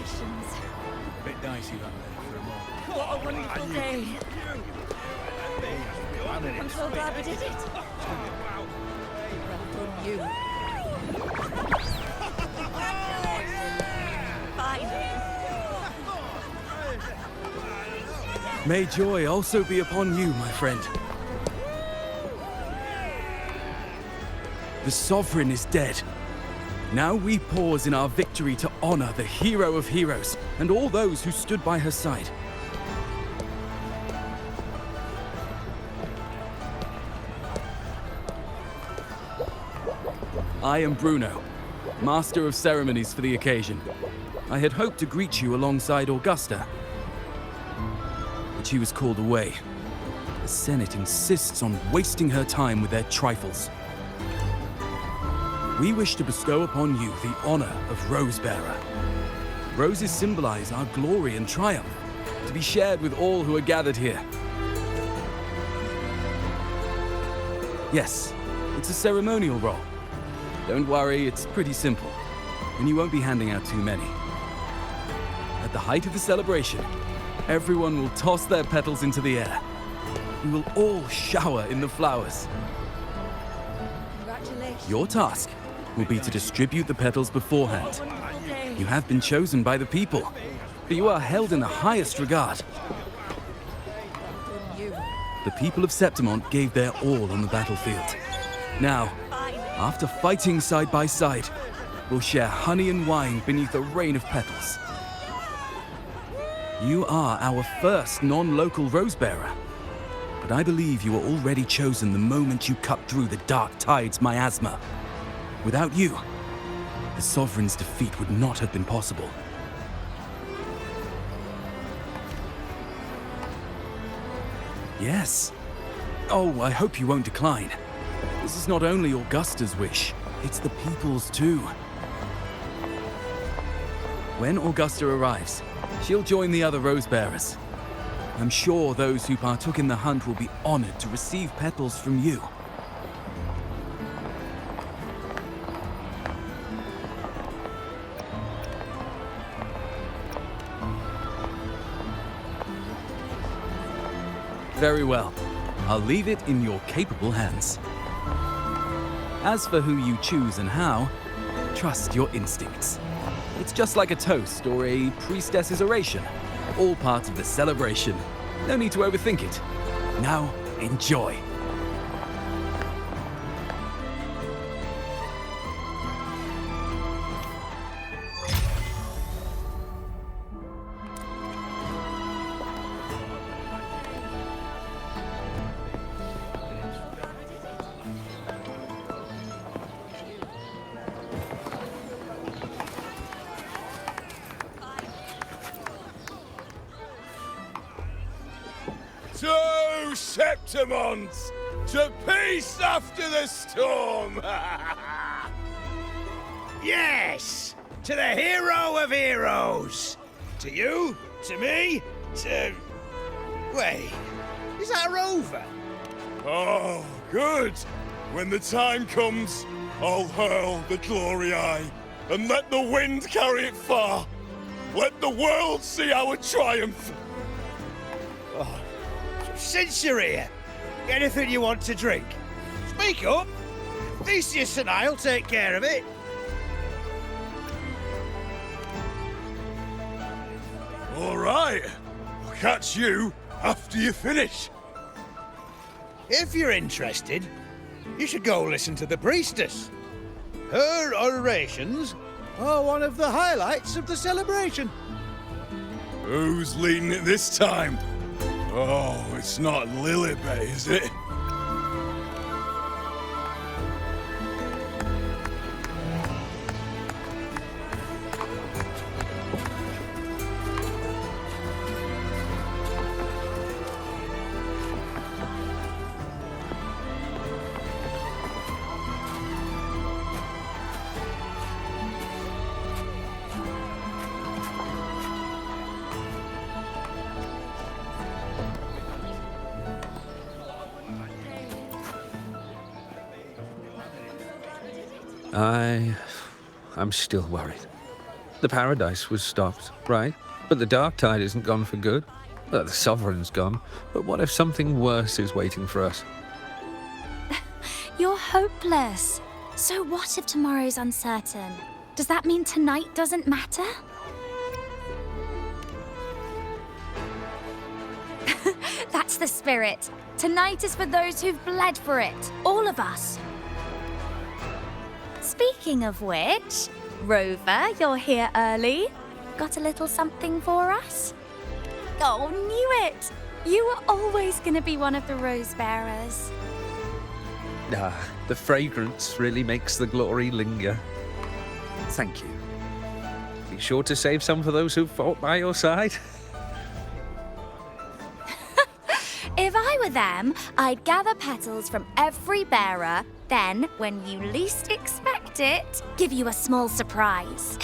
Congratulations. Bit dicey that there for a moment. What a wonderful day. I'm so glad we did it. Well done, you. Finally. May joy also be upon you, my friend. The Sovereign is dead. Now we pause in our victory to honor the hero of heroes and all those who stood by her side. I am Bruno, Master of Ceremonies for the occasion. I had hoped to greet you alongside Augusta, but she was called away. The Senate insists on wasting her time with their trifles. We wish to bestow upon you the honor of Rosebearer. Roses symbolize our glory and triumph, to be shared with all who are gathered here. Yes, it's a ceremonial role. Don't worry, it's pretty simple, and you won't be handing out too many. At the height of the celebration, everyone will toss their petals into the air. We will all shower in the flowers. Congratulations. Your task will be to distribute the petals beforehand. What a wonderful day. You have been chosen by the people, but you are held in the highest regard. Well done, you. The people of Septimont gave their all on the battlefield. Now, after fighting side by side, we'll share honey and wine beneath a rain of petals. You are our first non-local Rosebearer, but I believe you were already chosen the moment you cut through the Dark Tide's miasma. Without you, the Sovereign's defeat would not have been possible. Yes. Oh, I hope you won't decline. This is not only Augusta's wish, it's the people's too. When Augusta arrives, she'll join the other Rosebearers. I'm sure those who partook in the hunt will be honored to receive petals from you. Very well. I'll leave it in your capable hands. As for who you choose and how, trust your instincts. It's just like a toast or a priestess's oration. All part of the celebration. No need to overthink it. Now, enjoy. To Septimont! To peace after the storm! Yes! To the hero of heroes! To you, to me, to... Wait, is that a rover? Oh, good! When the time comes, I'll hurl the glory eye and let the wind carry it far. Let the world see our triumph! Oh. Since you're here, anything you want to drink? Speak up! Theseus and I'll take care of it. All right. I'll catch you after you finish. If you're interested, you should go listen to the Priestess. Her orations are one of the highlights of the celebration. Who's leading it this time? Oh, it's not Lilibet, is it? I'm still worried. The paradise was stopped, right? But the dark tide isn't gone for good. Well, the sovereign's gone. But what if something worse is waiting for us? You're hopeless. So what if tomorrow's uncertain? Does that mean tonight doesn't matter? That's the spirit. Tonight is for those who've bled for it. All of us. Speaking of which, Rover, you're here early. Got a little something for us? Oh, knew it! You were always gonna be one of the rose bearers. The fragrance really makes the glory linger. Thank you. Be sure to save some for those who've fought by your side. If I were them, I'd gather petals from every bearer, then, when you least expect it, give you a small surprise.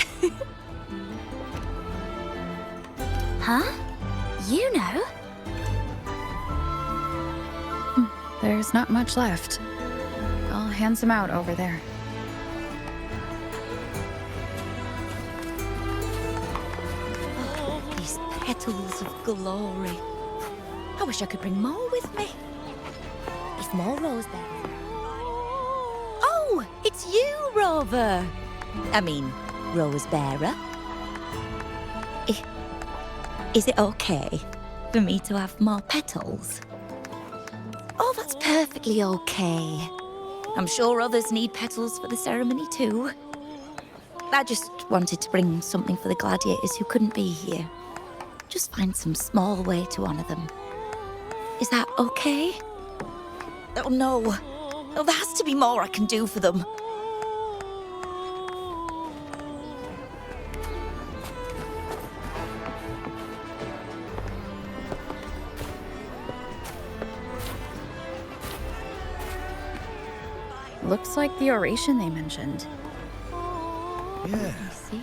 Huh? You know? There's not much left. I'll hand some out over there. Oh, these petals of glory. I wish I could bring more with me. If more rose bearers. Oh, it's you, Rover. I mean, rose bearer. Is it okay for me to have more petals? Oh, that's perfectly okay. I'm sure others need petals for the ceremony too. I just wanted to bring something for the gladiators who couldn't be here. Just find some small way to honor them. Is that okay? Oh no. Oh, there has to be more I can do for them. Looks like the oration they mentioned. Yeah. I see.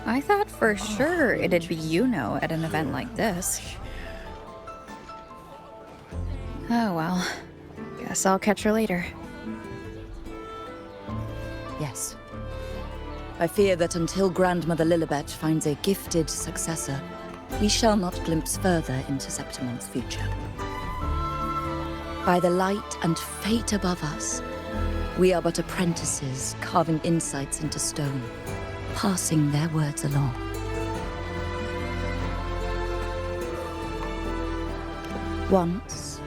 I thought for sure it'd be Iuno at an event like this. Oh well. Guess I'll catch her later. Yes. I fear that until Grandmother Lilibet finds a gifted successor, we shall not glimpse further into Septimon's future. By the light and fate above us, we are but apprentices carving insights into stone, passing their words along. Once,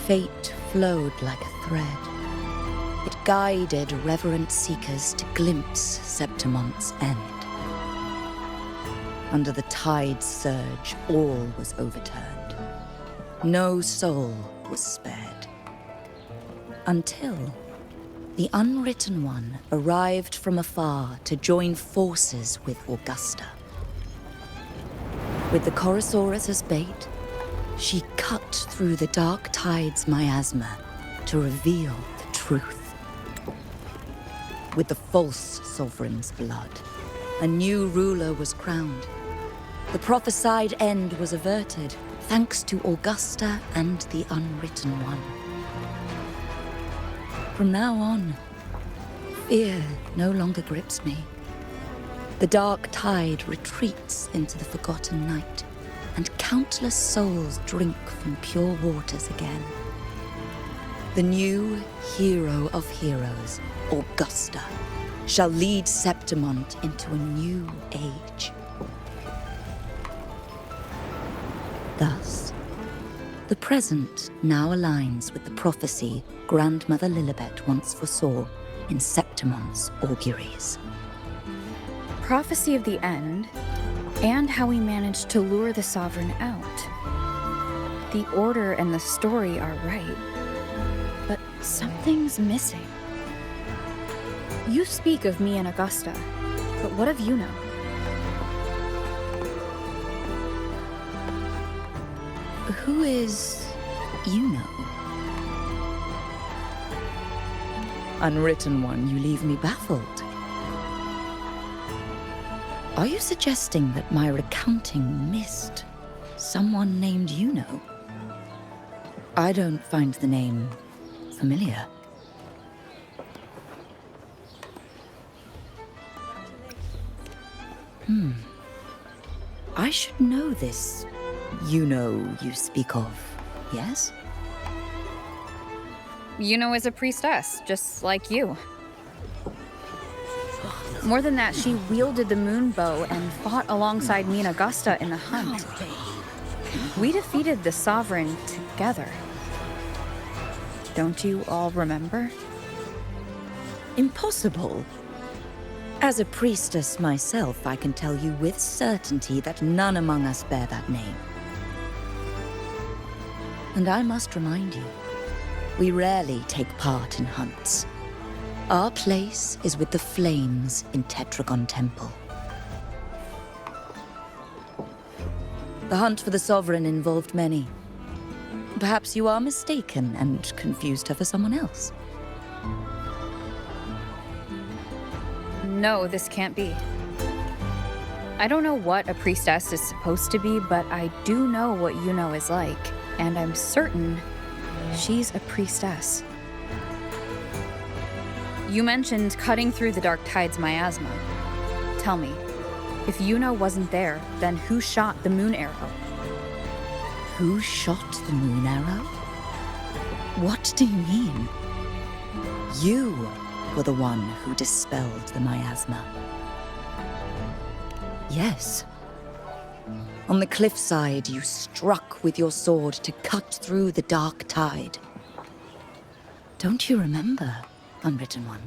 fate flowed like a thread. It guided reverent seekers to glimpse Septimon's end. Under the tide's surge, all was overturned. No soul was spared. Until the Unwritten One arrived from afar to join forces with Augusta. With the Chorosaurus as bait, she cut through the dark tide's miasma to reveal the truth. With the false sovereign's blood, a new ruler was crowned. The prophesied end was averted, thanks to Augusta and the Unwritten One. From now on, fear no longer grips me. The dark tide retreats into the forgotten night, and countless souls drink from pure waters again. The new hero of heroes, Augusta, shall lead Septimont into a new age. Thus, the present now aligns with the prophecy Grandmother Lilibet once foresaw in Septimont's auguries. Prophecy of the end, and how we managed to lure the Sovereign out. The order and the story are right, but something's missing. You speak of me and Augusta, but what of Iuno? Who is Iuno? Unwritten One, you leave me baffled. Are you suggesting that my recounting missed someone named Iuno? I don't find the name familiar. I should know this Iuno you speak of, yes? Iuno is a priestess, just like you. More than that, she wielded the moon bow and fought alongside me and Augusta in the hunt. We defeated the Sovereign together. Don't you all remember? Impossible. As a priestess myself, I can tell you with certainty that none among us bear that name. And I must remind you, we rarely take part in hunts. Our place is with the flames in Tetragon Temple. The hunt for the Sovereign involved many. Perhaps you are mistaken and confused her for someone else. No, this can't be. I don't know what a priestess is supposed to be, but I do know what Iuno is like, and I'm certain she's a priestess. You mentioned cutting through the Dark Tide's miasma. Tell me, if Iuno wasn't there, then who shot the moon arrow? Who shot the moon arrow? What do you mean? You were the one who dispelled the miasma. Yes. On the cliffside, you struck with your sword to cut through the Dark Tide. Don't you remember, Unwritten One?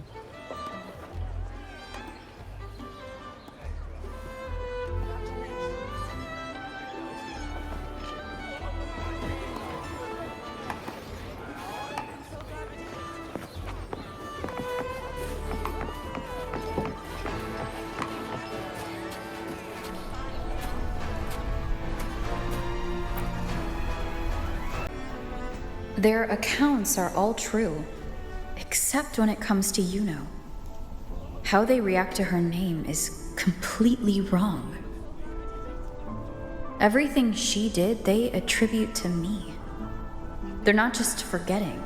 Their accounts are all true, except when it comes to Iuno. How they react to her name is completely wrong. Everything she did, they attribute to me. They're not just forgetting.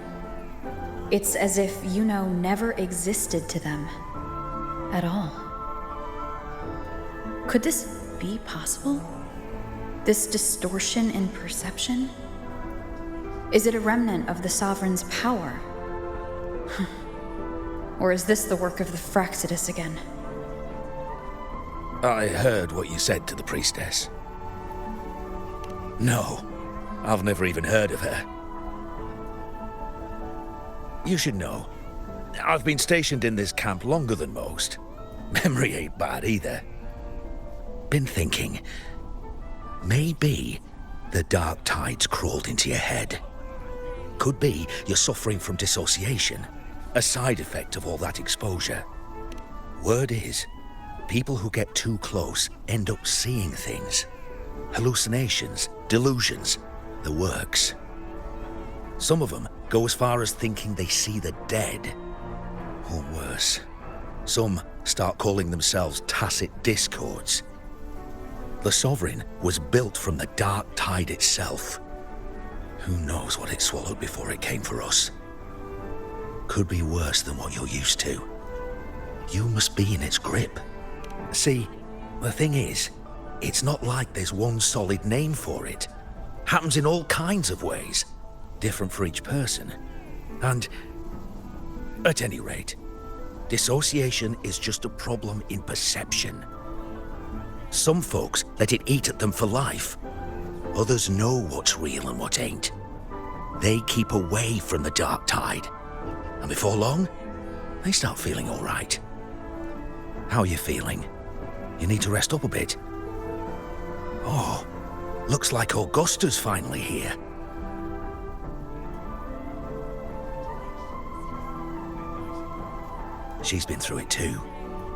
It's as if Iuno never existed to them at all. Could this be possible? This distortion in perception? Is it a remnant of the Sovereign's power? Or is this the work of the Fractidus again? I heard what you said to the Priestess. No, I've never even heard of her. You should know, I've been stationed in this camp longer than most. Memory ain't bad either. Been thinking, maybe the Dark Tide's crawled into your head. Could be you're suffering from dissociation, a side effect of all that exposure. Word is, people who get too close end up seeing things. Hallucinations, delusions, the works. Some of them go as far as thinking they see the dead. Or worse, some start calling themselves tacit discords. The Sovereign was built from the Dark Tide itself. Who knows what it swallowed before it came for us? Could be worse than what you're used to. You must be in its grip. See, the thing is, it's not like there's one solid name for it. Happens in all kinds of ways, different for each person. And, at any rate, dissociation is just a problem in perception. Some folks let it eat at them for life. Others know what's real and what ain't. They keep away from the Dark Tide. And before long, they start feeling all right. How are you feeling? You need to rest up a bit. Oh, looks like Augusta's finally here. She's been through it too.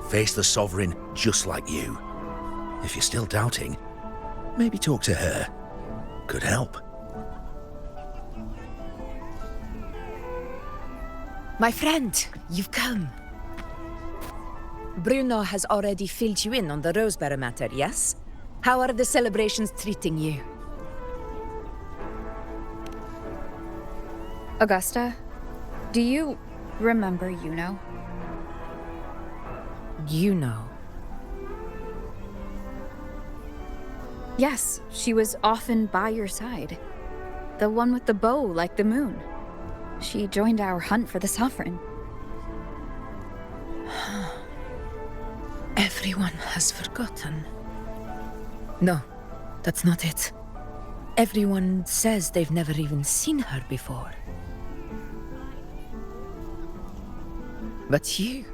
Faced the Sovereign just like you. If you're still doubting, maybe talk to her. Could help. My friend, you've come. Bruno has already filled you in on the Rosebearer matter, yes? How are the celebrations treating you? Augusta, do you remember Iuno? You know. Yes, she was often by your side. The one with the bow like the moon. She joined our hunt for the Sovereign. Everyone has forgotten. No, that's not it. Everyone says they've never even seen her before. But you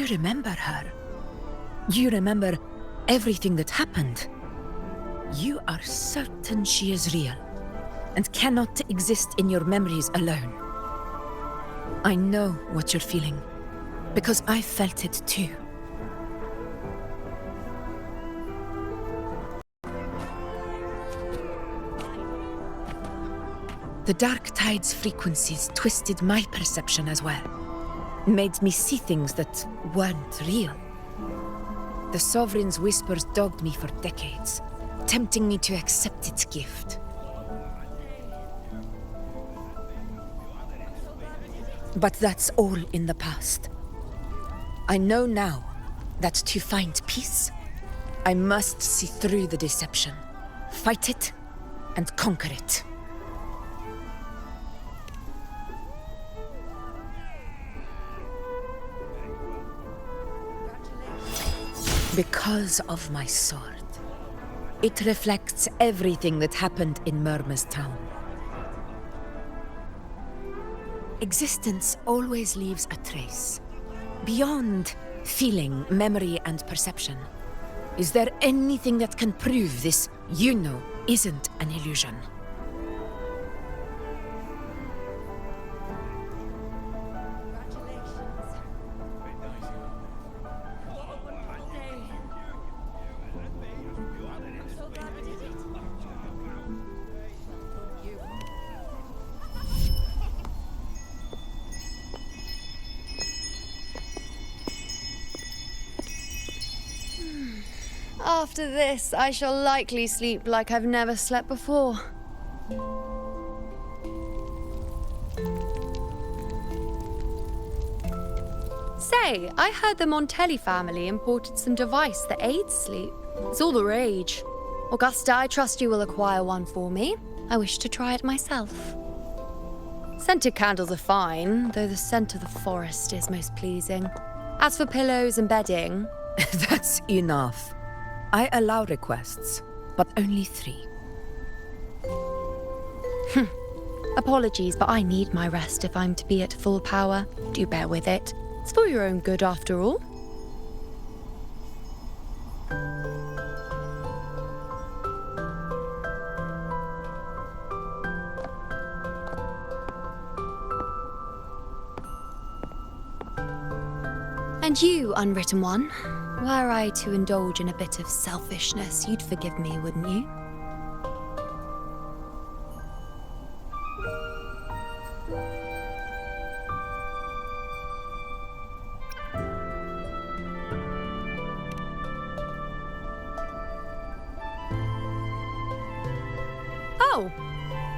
remember her. You remember everything that happened. You are certain she is real and cannot exist in your memories alone. I know what you're feeling, because I felt it too. The Dark Tide's frequencies twisted my perception as well, made me see things that weren't real. The Sovereign's whispers dogged me for decades, tempting me to accept its gift. But that's all in the past. I know now that to find peace, I must see through the deception, fight it, and conquer it. Because of my sword. It reflects everything that happened in Murma's town. Existence always leaves a trace. Beyond feeling, memory, and perception. Is there anything that can prove this Iuno isn't an illusion? After this, I shall likely sleep like I've never slept before. Say, I heard the Montelli family imported some device that aids sleep. It's all the rage. Augusta, I trust you will acquire one for me. I wish to try it myself. Scented candles are fine, though the scent of the forest is most pleasing. As for pillows and bedding... That's enough. I allow requests, but only 3. Apologies, but I need my rest if I'm to be at full power. Do bear with it. It's for your own good, after all. And you, Unwritten One, were I to indulge in a bit of selfishness, you'd forgive me, wouldn't you? Oh,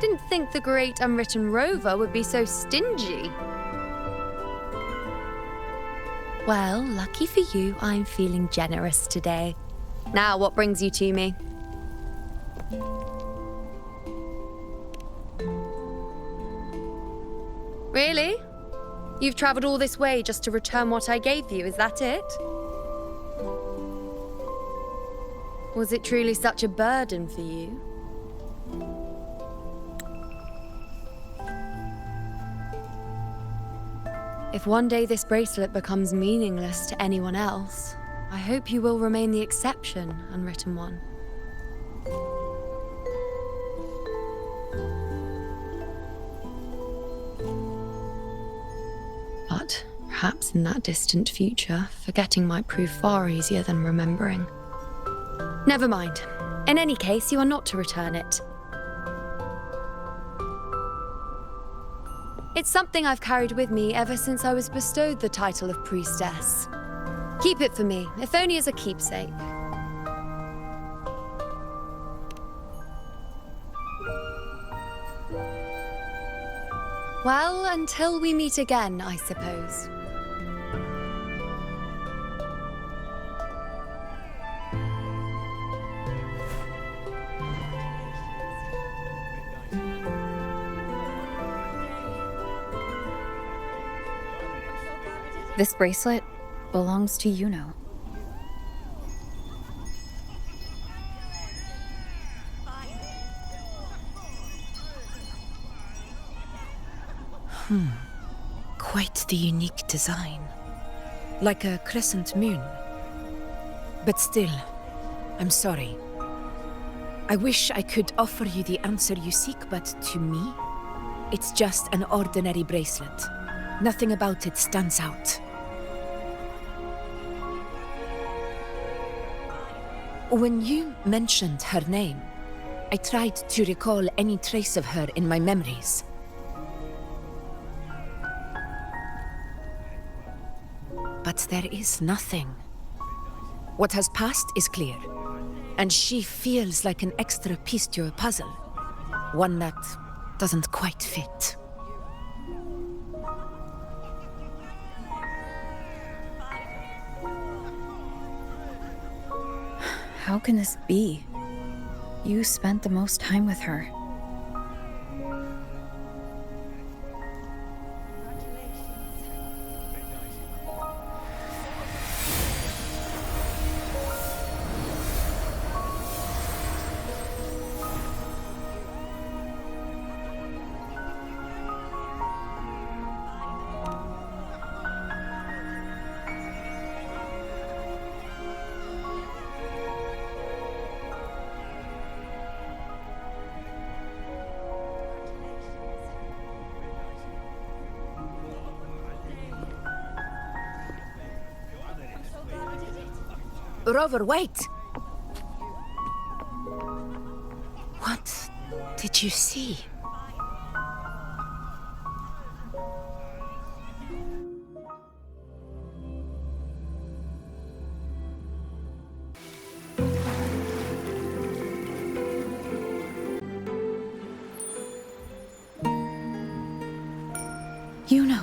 didn't think the great Unwritten Rover would be so stingy. Well, lucky for you, I'm feeling generous today. Now, what brings you to me? Really? You've travelled all this way just to return what I gave you, is that it? Was it truly such a burden for you? If one day this bracelet becomes meaningless to anyone else, I hope you will remain the exception, Unwritten One. But perhaps in that distant future, forgetting might prove far easier than remembering. Never mind. In any case, you are not to return it. It's something I've carried with me ever since I was bestowed the title of Priestess. Keep it for me, if only as a keepsake. Well, until we meet again, I suppose. This bracelet belongs to Iuno. Quite the unique design. Like a crescent moon. But still, I'm sorry. I wish I could offer you the answer you seek, but to me, it's just an ordinary bracelet. Nothing about it stands out. When you mentioned her name, I tried to recall any trace of her in my memories. But there is nothing. What has passed is clear, and she feels like an extra piece to a puzzle. One that doesn't quite fit. How can this be? You spent the most time with her. Rover, wait! What did you see? Iuno.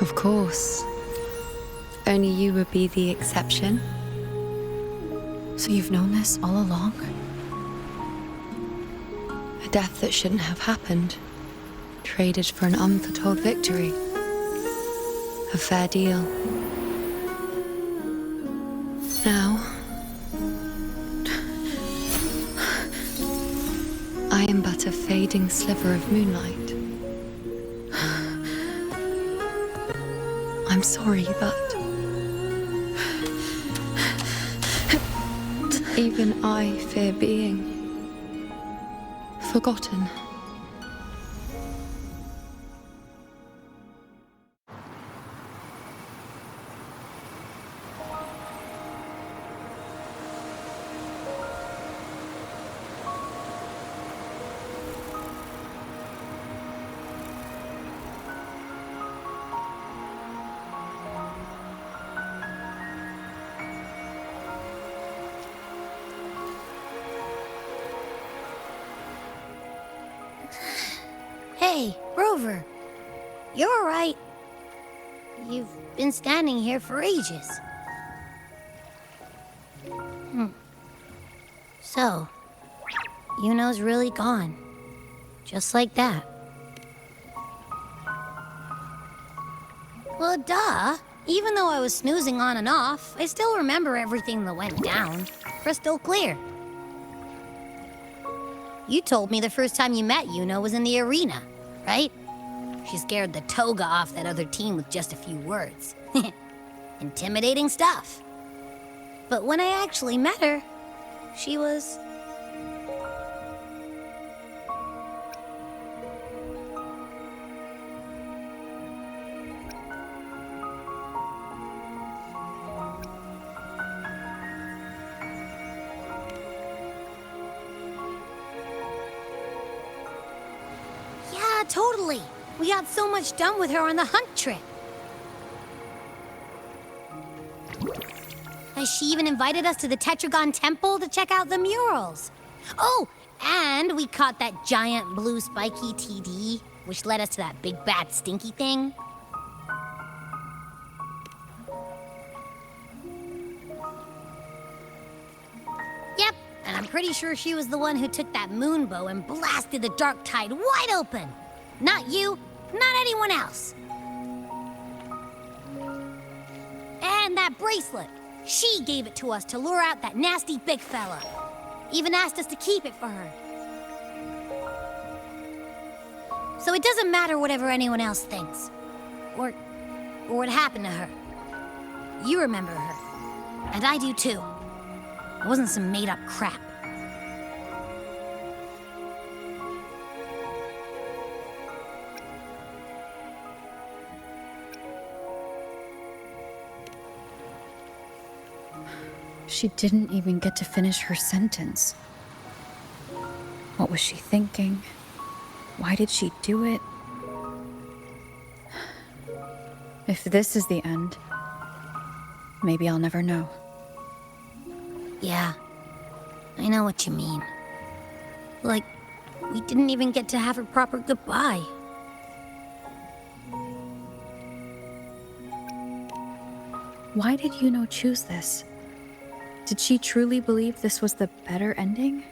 Of course. Only you would be the exception. So you've known this all along? A death that shouldn't have happened. Traded for an unforetold victory. A fair deal. Now, I am but a fading sliver of moonlight. I'm sorry, but even I fear being forgotten. Hey, Rover. You're all right. You've been standing here for ages. So, Iuno's really gone. Just like that. Well, duh. Even though I was snoozing on and off, I still remember everything that went down. Crystal clear. You told me the first time you met Iuno was in the arena, right? She scared the toga off that other team with just a few words. Intimidating stuff. But when I actually met her, she was... Yeah, totally. We got so much done with her on the hunt trip. She even invited us to the Tetragon Temple to check out the murals. Oh, and we caught that giant blue spiky TD, which led us to that big bad stinky thing. pretty sure she was the one who took that moon bow and blasted the dark tide wide open. Not you, not anyone else. And that bracelet. She gave it to us to lure out that nasty big fella. Even asked us to keep it for her. So it doesn't matter whatever anyone else thinks. Or what happened to her. You remember her. And I do too. It wasn't some made-up crap. She didn't even get to finish her sentence. What was she thinking? Why did she do it? If this is the end, maybe I'll never know. Yeah, I know what you mean. Like, we didn't even get to have a proper goodbye. Why did Iuno choose this? Did she truly believe this was the better ending?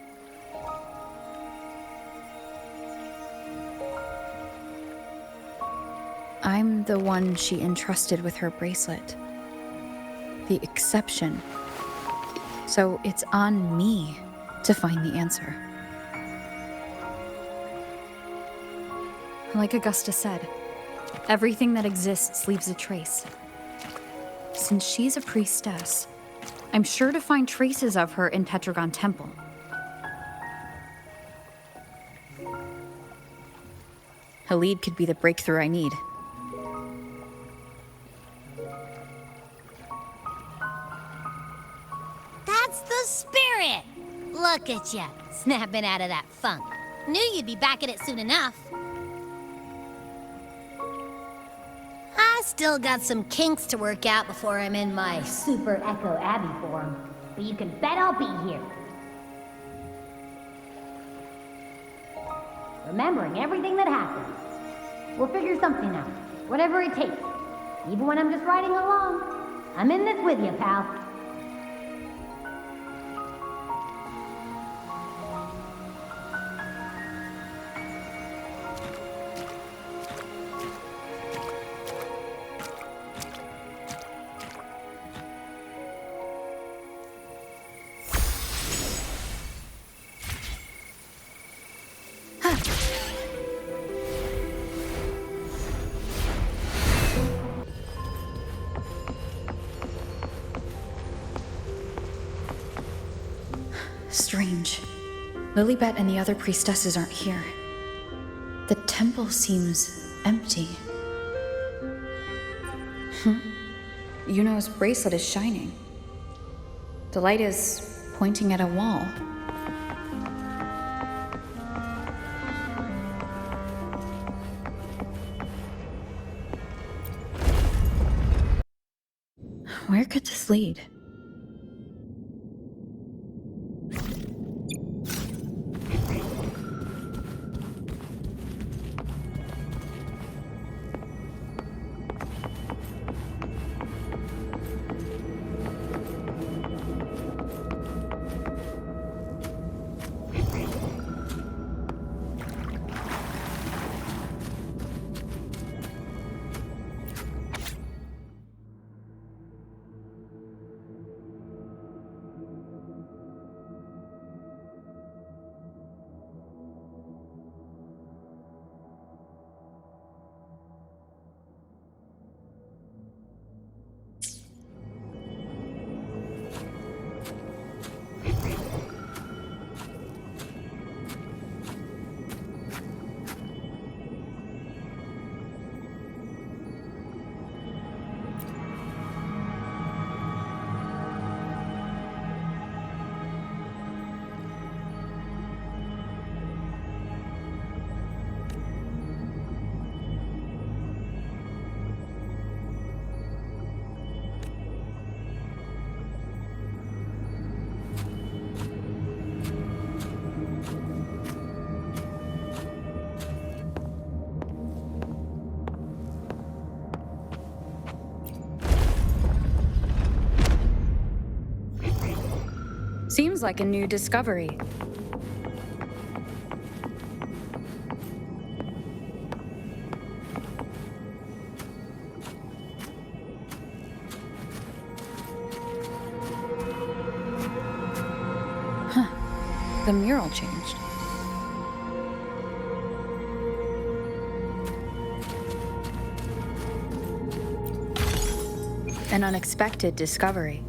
I'm the one she entrusted with her bracelet. The exception. So it's on me to find the answer. Like Augusta said, everything that exists leaves a trace. Since she's a priestess, I'm sure to find traces of her in Tetragon Temple. A lead could be the breakthrough I need. That's the spirit! Look at ya, snapping out of that funk. Knew you'd be back at it soon enough. I still got some kinks to work out before I'm in my Super Echo Abbey form, but you can bet I'll be here. Remembering everything that happened. We'll figure something out, whatever it takes. Even when I'm just riding along. I'm in this with you, pal. Strange. Lilibet and the other priestesses aren't here. The temple seems empty. Iuno's bracelet is shining. The light is pointing at a wall. Where could this lead? Seems like a new discovery. Huh. The mural changed. An unexpected discovery.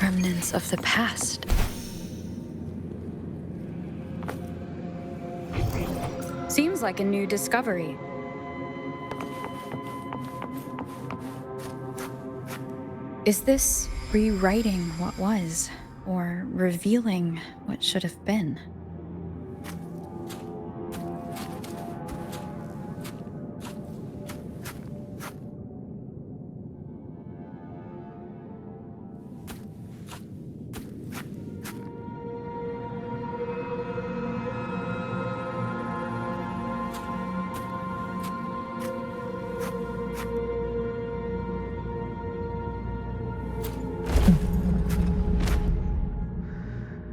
Remnants of the past. Seems like a new discovery. Is this rewriting what was, or revealing what should have been?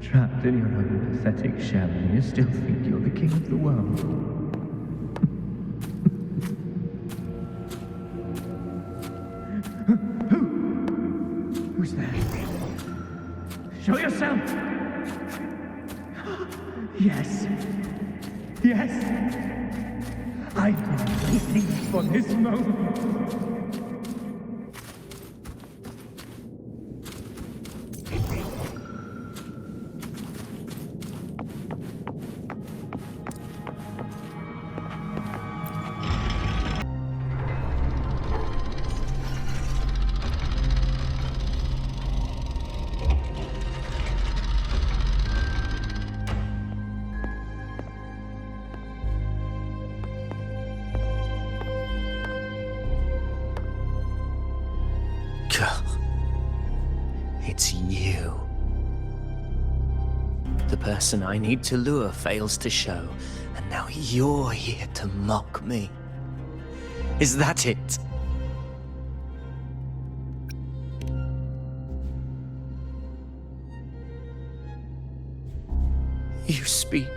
Trapped in your own pathetic shell, and you still think you're the king of the world. Who's there? Show yourself! Yes. Yes. I've been waiting for this moment. It's you. The person I need to lure fails to show, and now you're here to mock me. Is that it? You speak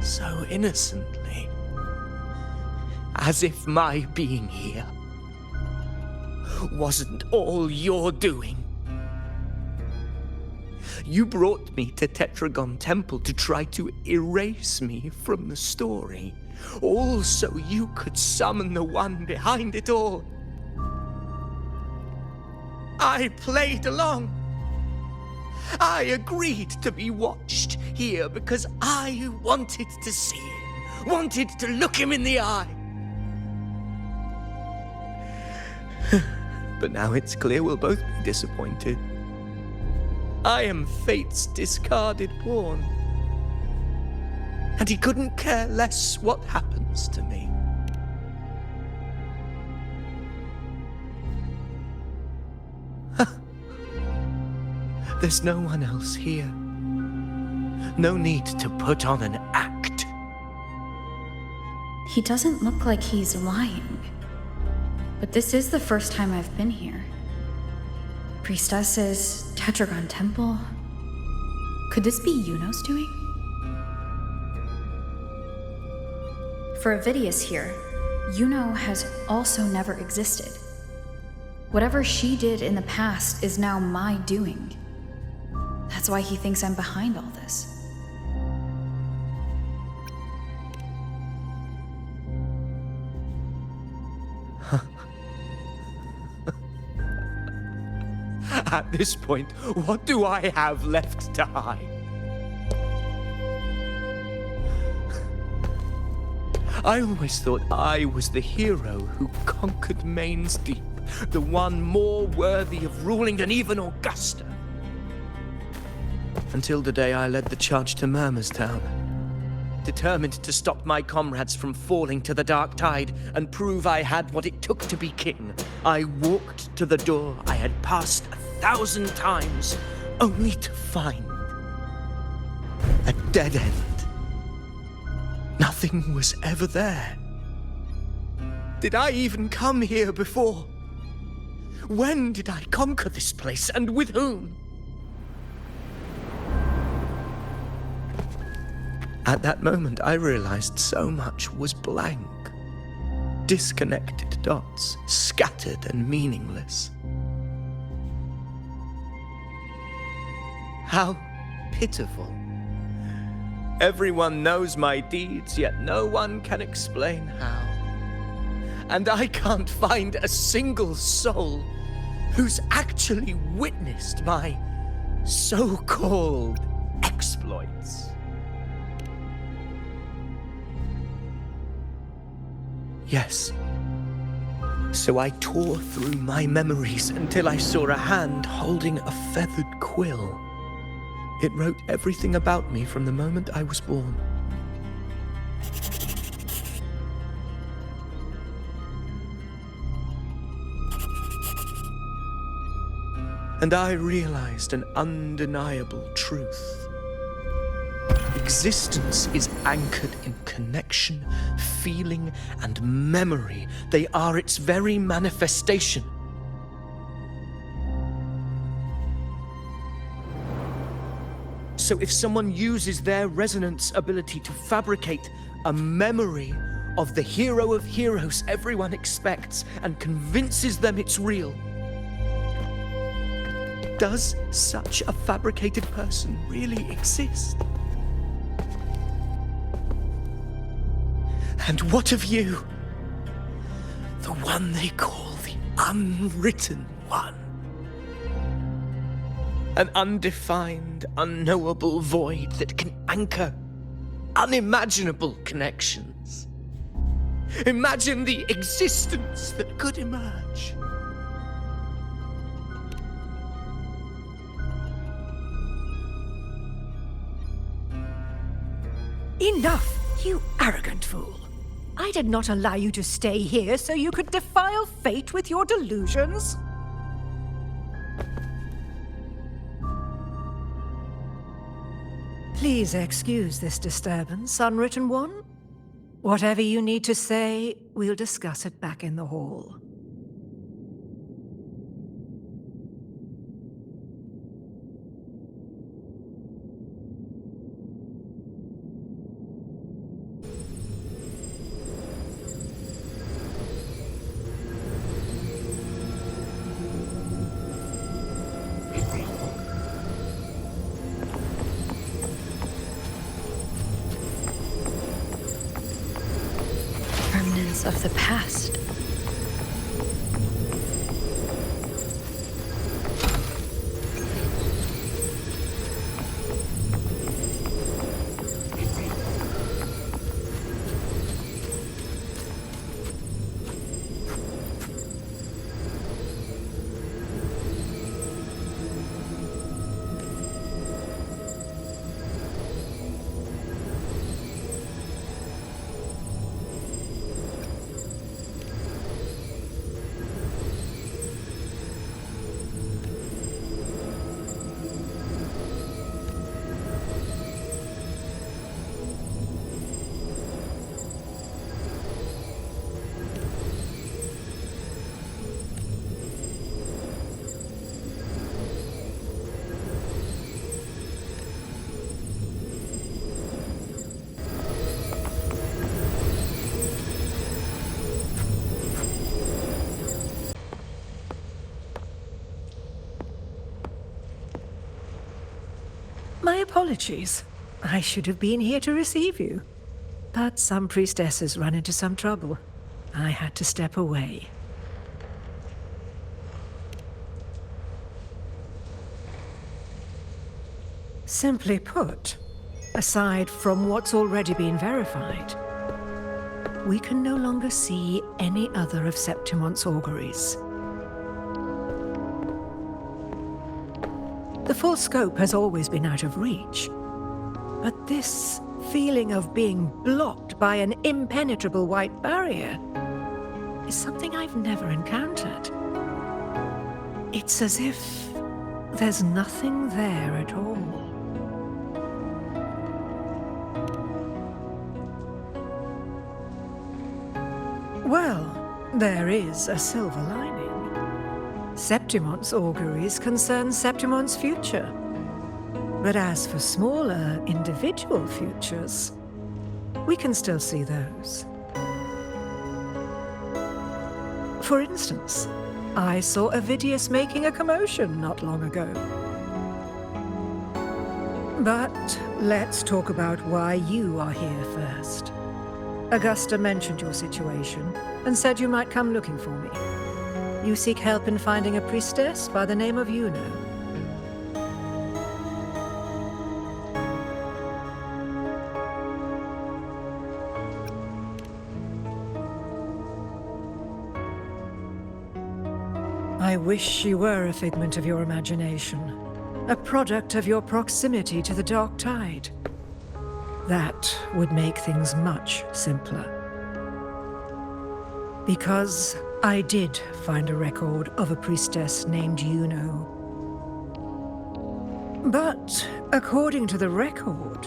so innocently, as if my being here wasn't all you're doing. You brought me to Tetragon Temple to try to erase me from the story, all so you could summon the one behind it all. I played along. I agreed to be watched here because I wanted to see him, wanted to look him in the eye. But now it's clear we'll both be disappointed. I am fate's discarded pawn. And he couldn't care less what happens to me. There's no one else here. No need to put on an act. He doesn't look like he's lying. But this is the first time I've been here. Priestesses, Tetragon Temple. Could this be Iuno's doing? For Avidius here, Iuno has also never existed. Whatever she did in the past is now my doing. That's why he thinks I'm behind all this. At this point, what do I have left to hide? I always thought I was the hero who conquered Main's Deep, the one more worthy of ruling than even Augusta. Until the day I led the charge to Murmur's Town. Determined to stop my comrades from falling to the dark tide and prove I had what it took to be king, I walked to the door I had passed 1,000 times, only to find a dead end. Nothing was ever there. Did I even come here before? When did I conquer this place, and with whom? At that moment, I realized so much was blank. Disconnected dots, scattered and meaningless. How pitiful. Everyone knows my deeds, yet no one can explain how. And I can't find a single soul who's actually witnessed my so-called exploits. Yes. So I tore through my memories until I saw a hand holding a feathered quill. It wrote everything about me from the moment I was born. And I realized an undeniable truth. Existence is anchored in connection, feeling, and memory. They are its very manifestation. So if someone uses their resonance ability to fabricate a memory of the hero of heroes everyone expects and convinces them it's real, does such a fabricated person really exist? And what of you? The one they call the Unwritten One. An undefined, unknowable void that can anchor unimaginable connections. Imagine the existence that could emerge. Enough, you arrogant fool. I did not allow you to stay here so you could defile fate with your delusions. Please excuse this disturbance, Unwritten One. Whatever you need to say, we'll discuss it back in the hall. Of the past. My apologies. I should have been here to receive you. But some priestesses run into some trouble. I had to step away. Simply put, aside from what's already been verified, we can no longer see any other of Septimon's auguries. The full scope has always been out of reach, but this feeling of being blocked by an impenetrable white barrier is something I've never encountered. It's as if there's nothing there at all. Well, there is a silver lining. Septimon's auguries concern Septimon's future. But as for smaller, individual futures, we can still see those. For instance, I saw Avidius making a commotion not long ago. But let's talk about why you are here first. Augusta mentioned your situation and said you might come looking for me. You seek help in finding a priestess by the name of Iuno. I wish she were a figment of your imagination, a product of your proximity to the dark tide. That would make things much simpler. Because I did find a record of a priestess named Iuno. But according to the record,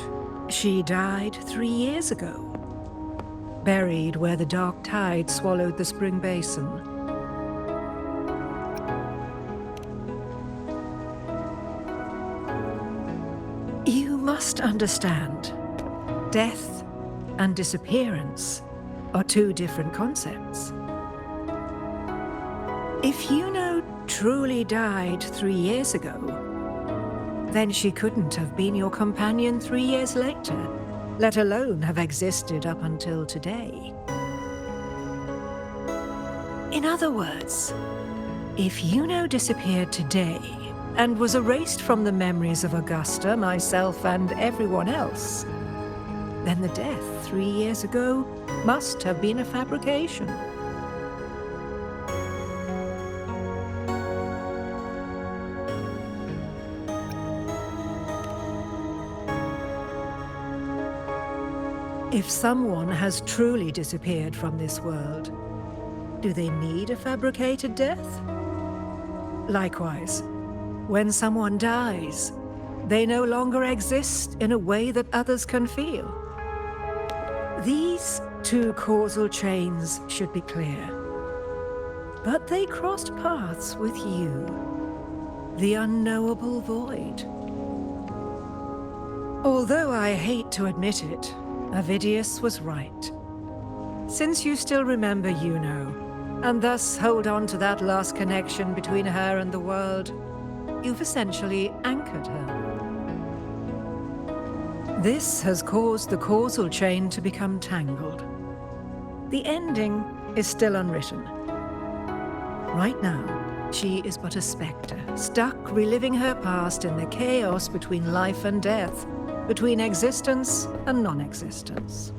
she died 3 years ago, buried where the dark tide swallowed the spring basin. You must understand, death and disappearance are two different concepts. If Iuno truly died 3 years ago, then she couldn't have been your companion 3 years later, let alone have existed up until today. In other words, if Iuno disappeared today and was erased from the memories of Augusta, myself, and everyone else, then the death 3 years ago must have been a fabrication. If someone has truly disappeared from this world, do they need a fabricated death? Likewise, when someone dies, they no longer exist in a way that others can feel. These two causal chains should be clear. But they crossed paths with you, the unknowable void. Although I hate to admit it, Avidius was right. Since you still remember Iuno, and thus hold on to that last connection between her and the world, you've essentially anchored her. This has caused the causal chain to become tangled. The ending is still unwritten. Right now, she is but a spectre, stuck reliving her past in the chaos between life and death, between existence and non-existence.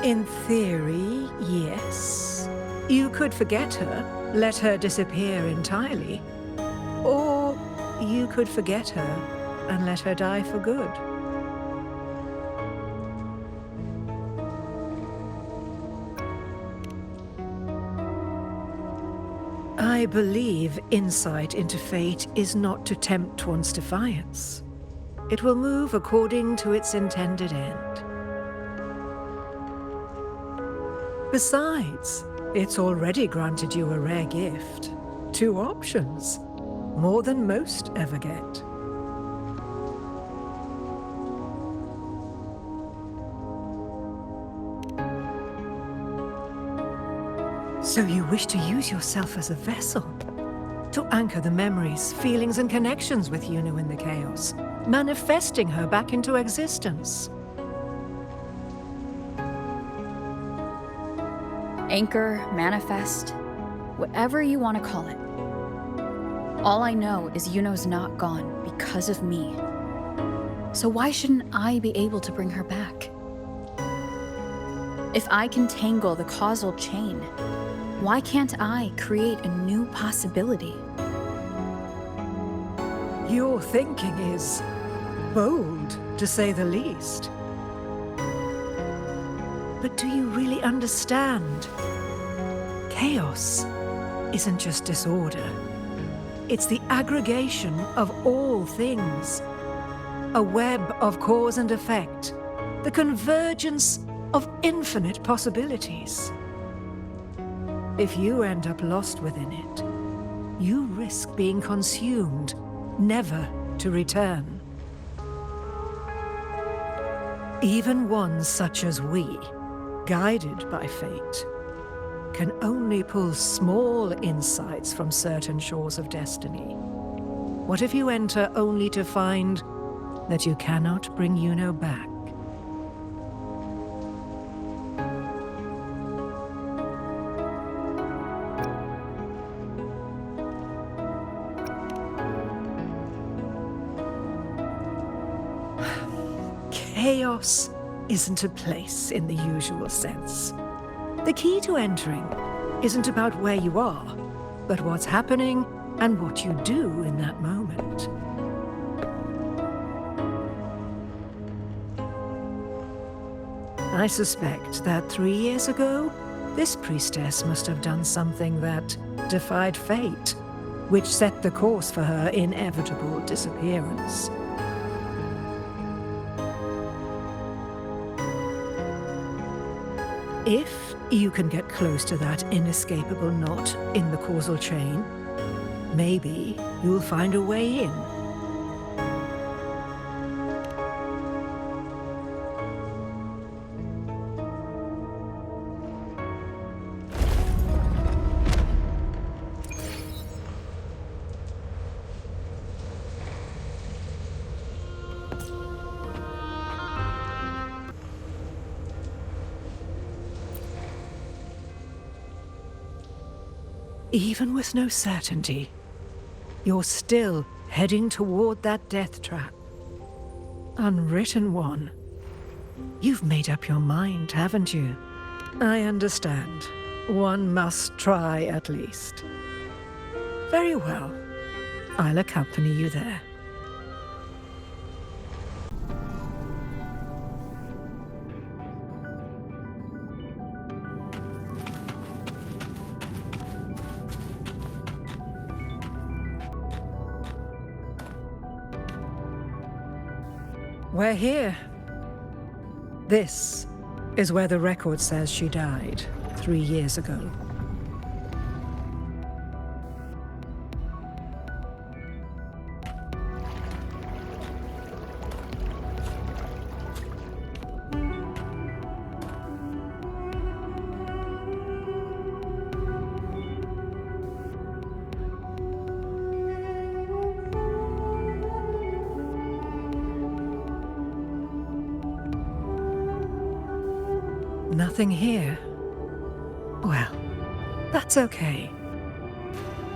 In theory, yes. You could forget her, let her disappear entirely. Or you could forget her and let her die for good. I believe insight into fate is not to tempt one's defiance. It will move according to its intended end. Besides, it's already granted you a rare gift. 2 options. More than most ever get. So you wish to use yourself as a vessel, to anchor the memories, feelings, and connections with Iuno in the chaos, manifesting her back into existence. Anchor, manifest, whatever you want to call it. All I know is Iuno's not gone because of me. So why shouldn't I be able to bring her back? If I can tangle the causal chain, why can't I create a new possibility? Your thinking is bold, to say the least. But do you really understand? Chaos isn't just disorder. It's the aggregation of all things. A web of cause and effect. The convergence of infinite possibilities. If you end up lost within it, you risk being consumed, never to return. Even ones such as we, guided by fate, can only pull small insights from certain shores of destiny. What if you enter only to find that you cannot bring Iuno back? Chaos isn't a place in the usual sense. The key to entering isn't about where you are, but what's happening and what you do in that moment. I suspect that 3 years ago, this priestess must have done something that defied fate, which set the course for her inevitable disappearance. If you can get close to that inescapable knot in the causal chain, maybe you'll find a way in. Even with no certainty, you're still heading toward that death trap. Unwritten one. You've made up your mind, haven't you? I understand. One must try at least. Very well. I'll accompany you there. We're here. This is where the record says she died 3 years ago. Nothing here. Well, that's okay.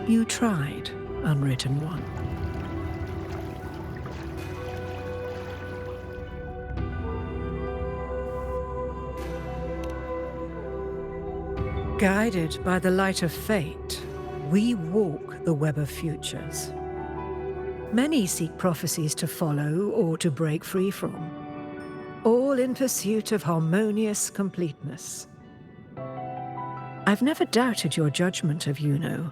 You tried, Unwritten One. Guided by the light of fate, we walk the web of futures. Many seek prophecies to follow or to break free from, all in pursuit of harmonious completeness. I've never doubted your judgment of Iuno.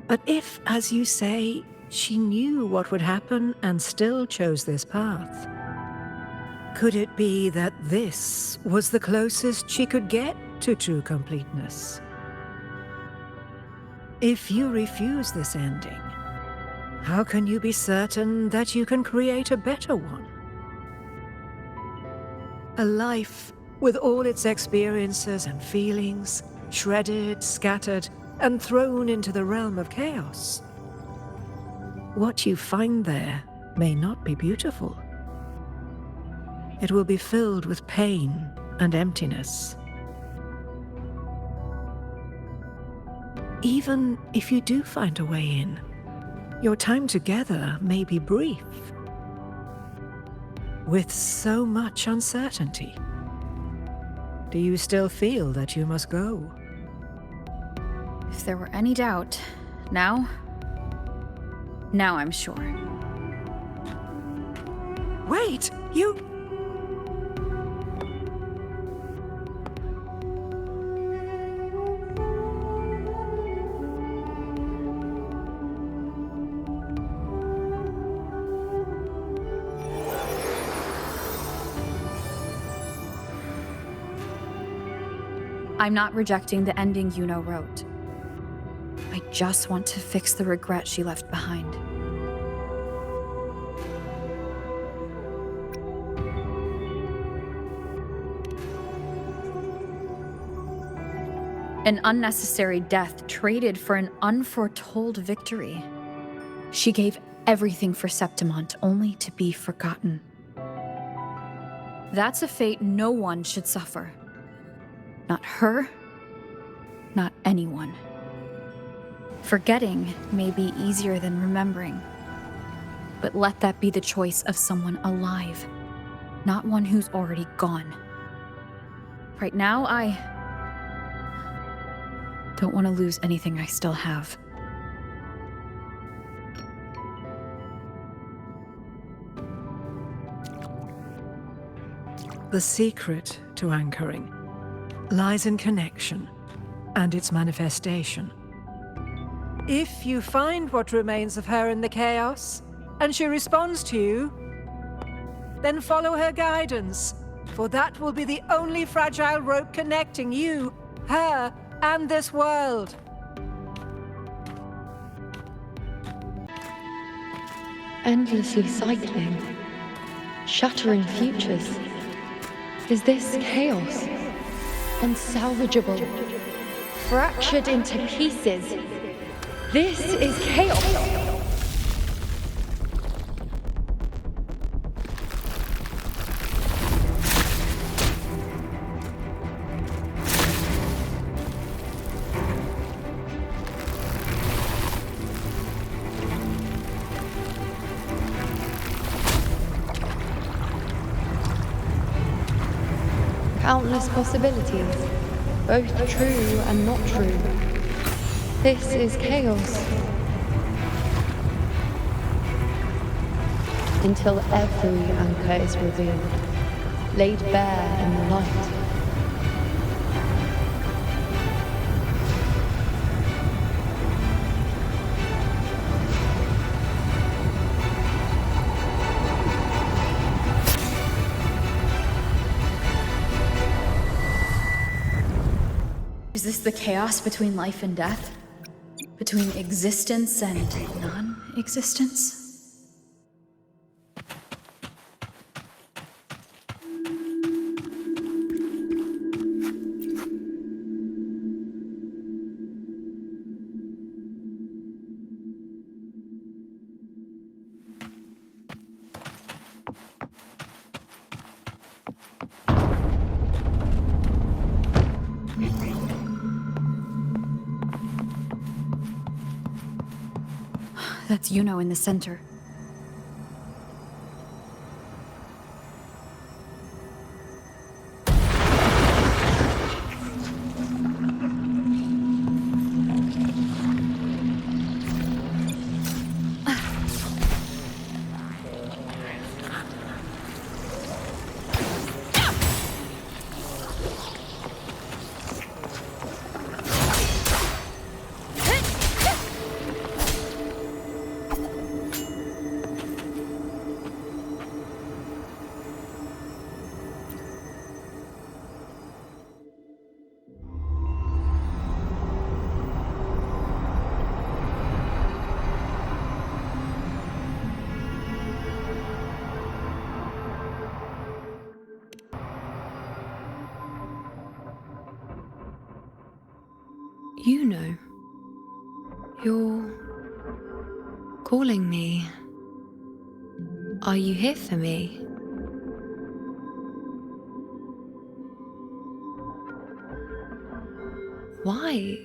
But if, as you say, she knew what would happen and still chose this path, could it be that this was the closest she could get to true completeness? If you refuse this ending, how can you be certain that you can create a better one? A life with all its experiences and feelings, shredded, scattered, and thrown into the realm of chaos. What you find there may not be beautiful. It will be filled with pain and emptiness. Even if you do find a way in, your time together may be brief, with so much uncertainty. Do you still feel that you must go? If there were any doubt, now I'm sure. Wait, you... I'm not rejecting the ending Iuno wrote. I just want to fix the regret she left behind. An unnecessary death traded for an unforetold victory. She gave everything for Septimont only to be forgotten. That's a fate no one should suffer. Not her, not anyone. Forgetting may be easier than remembering, but let that be the choice of someone alive, not one who's already gone. Right now, I don't want to lose anything I still have. The secret to anchoring lies in connection and its manifestation. If you find what remains of her in the chaos, and she responds to you, then follow her guidance, for that will be the only fragile rope connecting you, her, and this world. Endlessly cycling, shattering futures. Is this chaos? Unsalvageable, fractured into pieces. This is chaos. Countless possibilities, both true and not true. This is chaos. Until every anchor is revealed, laid bare in the light. Is this the chaos between life and death? Between existence and non-existence? That's Iuno in the center. Iuno, You're calling me. Are you here for me? Why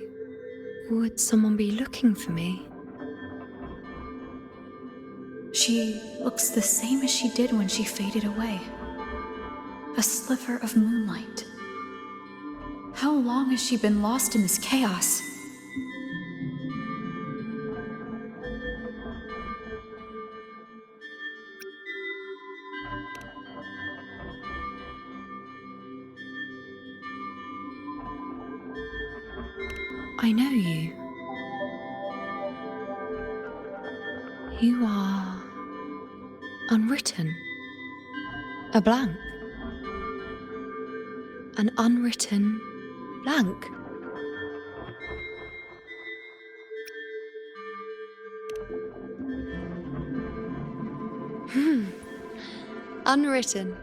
would someone be looking for me? She looks the same as she did when she faded away. A sliver of moonlight. How long has she been lost in this chaos? I know you. You are unwritten. A blank. An unwritten blank. Unwritten.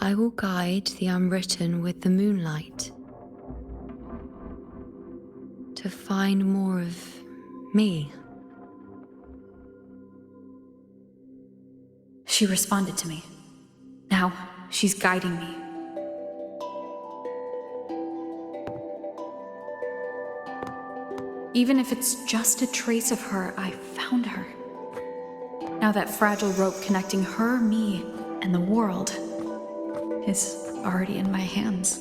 I will guide the unwritten with the moonlight to find more of me. She responded to me. Now she's guiding me. Even if it's just a trace of her, I found her. Now that fragile rope connecting her, me, and the world is already in my hands.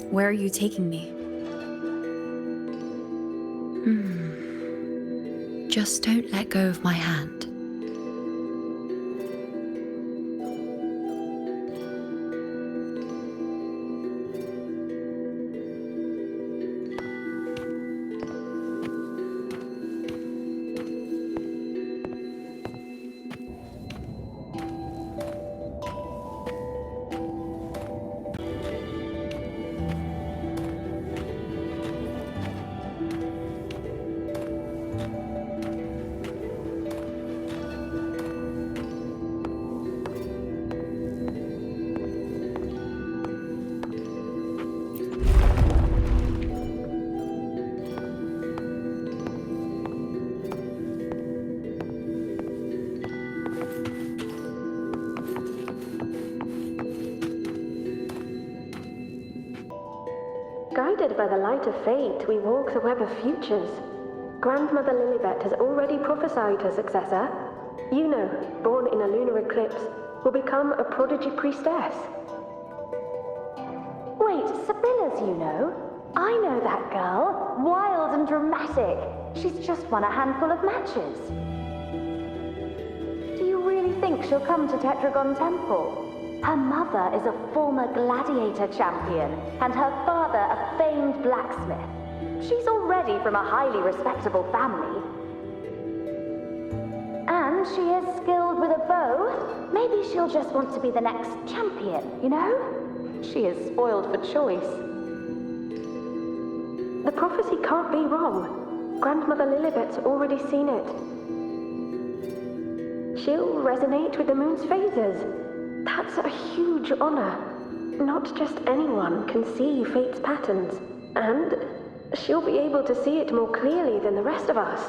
Where are you taking me? Just don't let go of my hand. Guided by the light of fate, we walk the web of futures. Grandmother Lilibet has already prophesied her successor. Iuno, born in a lunar eclipse, will become a prodigy priestess. Wait, Sibylla's Iuno? I know that girl. Wild and dramatic. She's just won a handful of matches. Do you really think she'll come to Tetragon Temple? Her mother is a former gladiator champion, and her father a famed blacksmith. She's already from a highly respectable family. And she is skilled with a bow. Maybe she'll just want to be the next champion, you know? She is spoiled for choice. The prophecy can't be wrong. Grandmother Lilibet's already seen it. She'll resonate with the moon's phases. That's a huge honor. Not just anyone can see fate's patterns, and she'll be able to see it more clearly than the rest of us.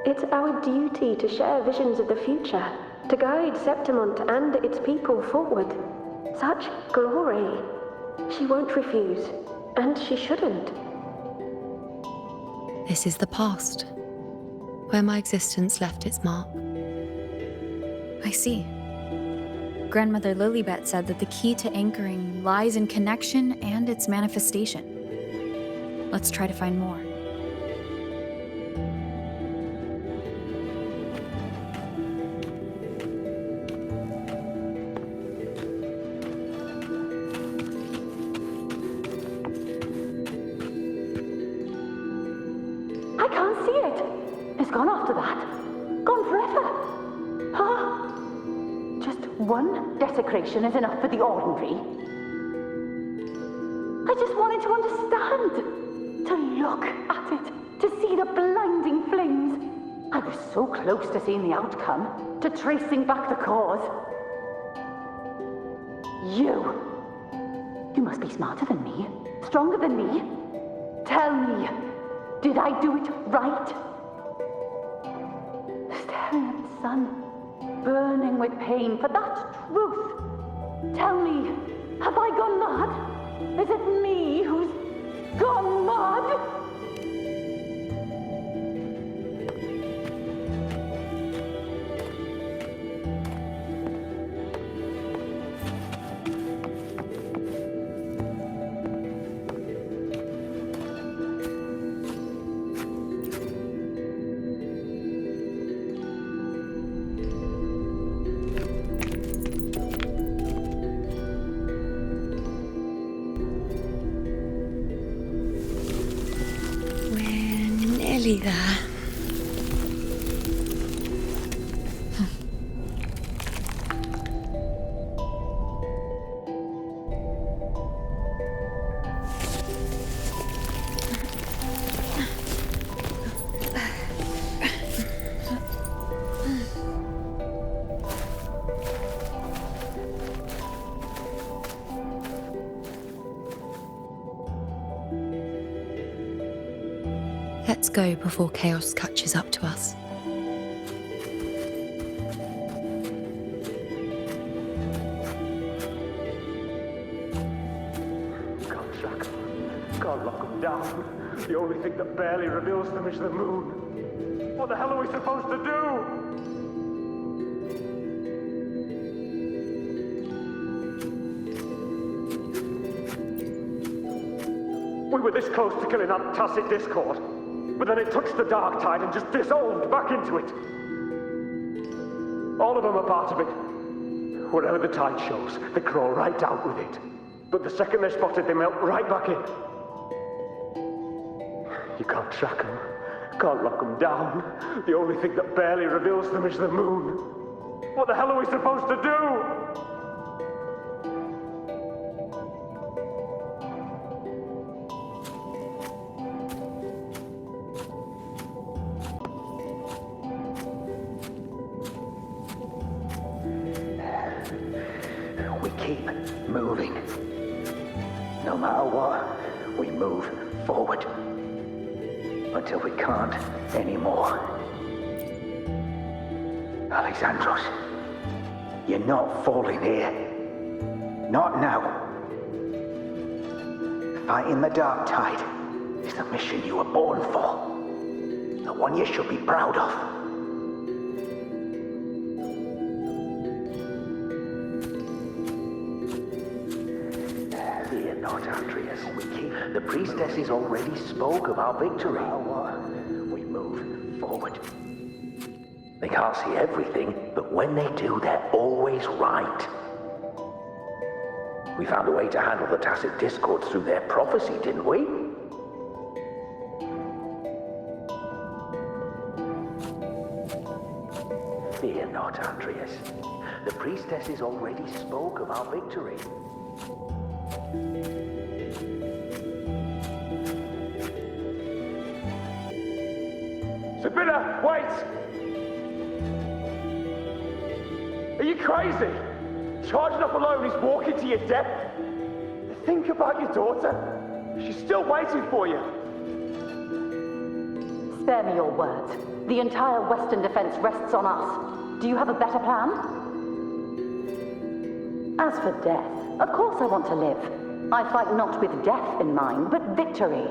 It's our duty to share visions of the future, to guide Septimont and its people forward. Such glory. She won't refuse, and she shouldn't. This is the past, where my existence left its mark. I see. Grandmother Lilibet said that the key to anchoring lies in connection and its manifestation. Let's try to find more. can't see it. It's gone after that. Gone forever. Huh? Just one desecration is enough for the ordinary. I just wanted to understand. To look at it. To see the blinding flames. I was so close to seeing the outcome. To tracing back the cause. You must be smarter than me. Stronger than me. Tell me, did I do it right? Staring at the sun, burning with pain for that truth. Tell me, have I gone mad? Is it me who's gone mad? There. Let's go before chaos catches up to us. Can't track them. Can't lock them down. The only thing that barely reveals them is the moon. What the hell are we supposed to do? We were this close to killing that tacit discord, but then it touched the dark tide and just dissolved back into it. All of them are part of it. Wherever the tide shows, they crawl right out with it. But the second they're spotted, they melt right back in. You can't track them, can't lock them down. The only thing that barely reveals them is the moon. What the hell are we supposed to do? Moving. No matter what, we move forward. Until we can't anymore. Alexandros, you're not falling here. Not now. Fighting the dark tide is the mission you were born for. The one you should be proud of. The priestesses already spoke of our victory. We move forward. They can't see everything, but when they do, they're always right. We found a way to handle the tacit discord through their prophecy, didn't we? Fear not, Andreas. The priestesses already spoke of our victory. Sabina, wait! Are you crazy? Charging up alone is walking to your death. Think about your daughter. She's still waiting for you. Spare me your words. The entire Western defense rests on us. Do you have a better plan? As for death, of course I want to live. I fight not with death in mind, but victory.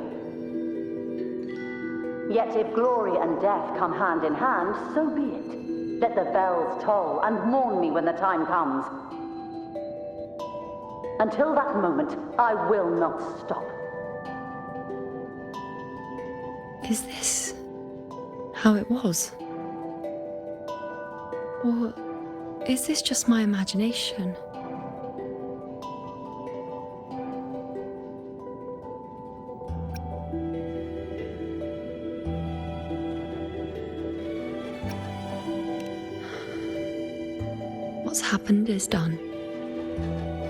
Yet if glory and death come hand in hand, so be it. Let the bells toll and mourn me when the time comes. Until that moment, I will not stop. Is this how it was? Or is this just my imagination? happened is done.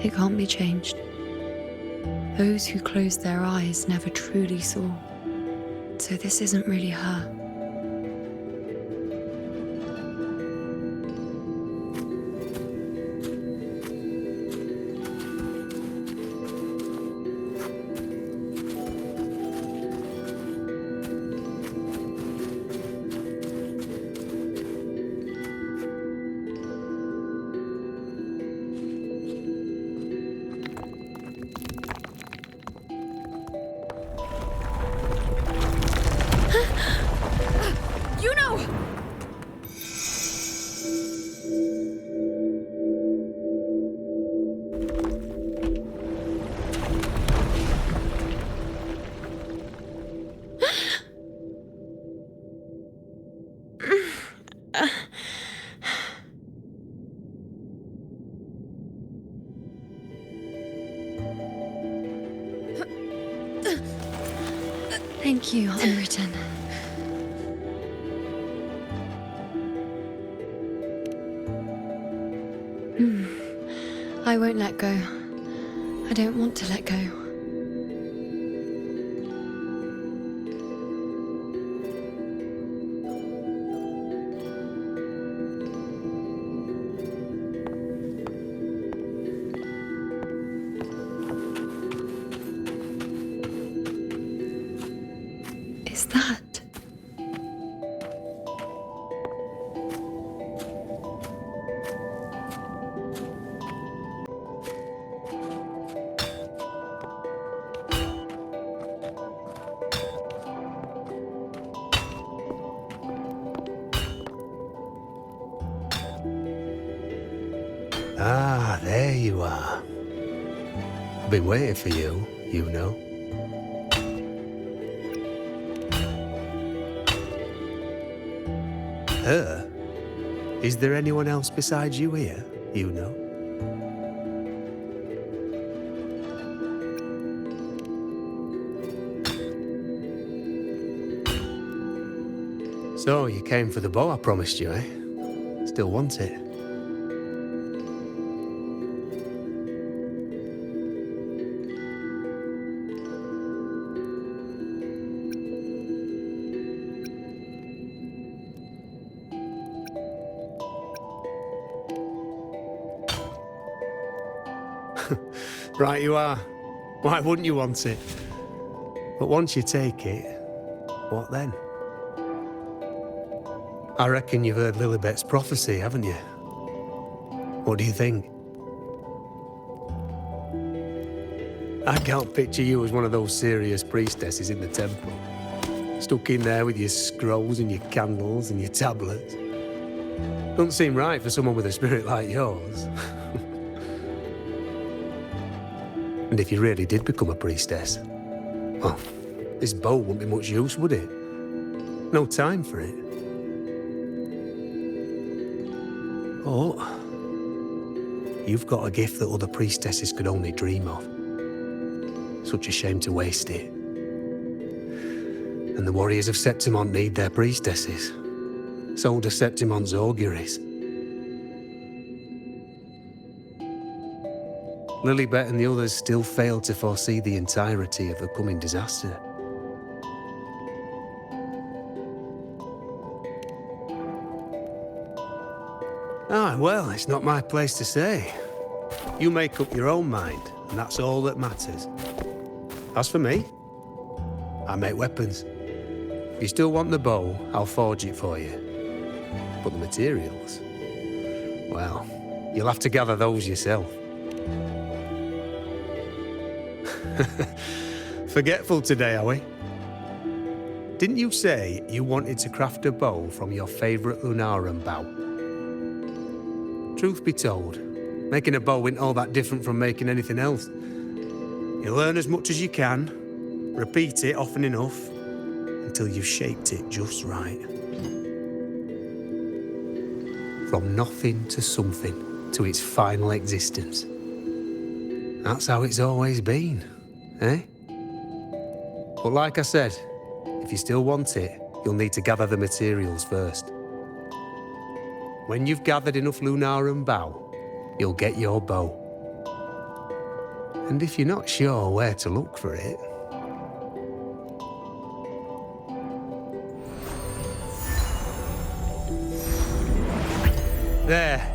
It can't be changed. Those who closed their eyes never truly saw. So this isn't really her. Iuno! Thank you, Unwritten. I won't let go. I don't want to let go. Is that? Ah, there you are. I've been waiting for you, Iuno. Her? Is there anyone else besides you here, Iuno? So, you came for the bow I promised you, eh? Still want it? Right you are. Why wouldn't you want it? But once you take it, what then? I reckon you've heard Lilibet's prophecy, haven't you? What do you think? I can't picture you as one of those serious priestesses in the temple. Stuck in there with your scrolls and your candles and your tablets. Doesn't seem right for someone with a spirit like yours. And if you really did become a priestess, well, this bow wouldn't be much use, would it? No time for it. Oh, you've got a gift that other priestesses could only dream of. Such a shame to waste it. And the warriors of Septimont need their priestesses. So do Septimont's auguries. Lilibet and the others still failed to foresee the entirety of the coming disaster. Ah, well, it's not my place to say. You make up your own mind, and that's all that matters. As for me, I make weapons. If you still want the bow, I'll forge it for you. But the materials, well, you'll have to gather those yourself. Forgetful today, are we? Didn't you say you wanted to craft a bow from your favourite Lunarum bough? Truth be told, making a bow isn't all that different from making anything else. You learn as much as you can, repeat it often enough, until you've shaped it just right. From nothing to something, to its final existence. That's how it's always been, eh? But like I said, if you still want it, you'll need to gather the materials first. When you've gathered enough Lunarum bough, you'll get your bow. And if you're not sure where to look for it, there.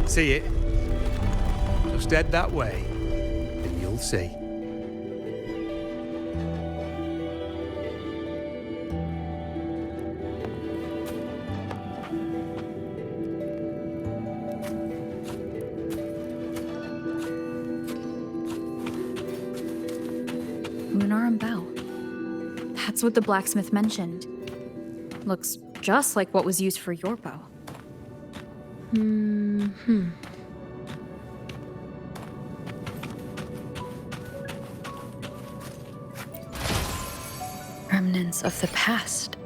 See it? Just head that way, and you'll see. Lunarum Bough. That's what the blacksmith mentioned. Looks just like what was used for your bow. Remnants of the past.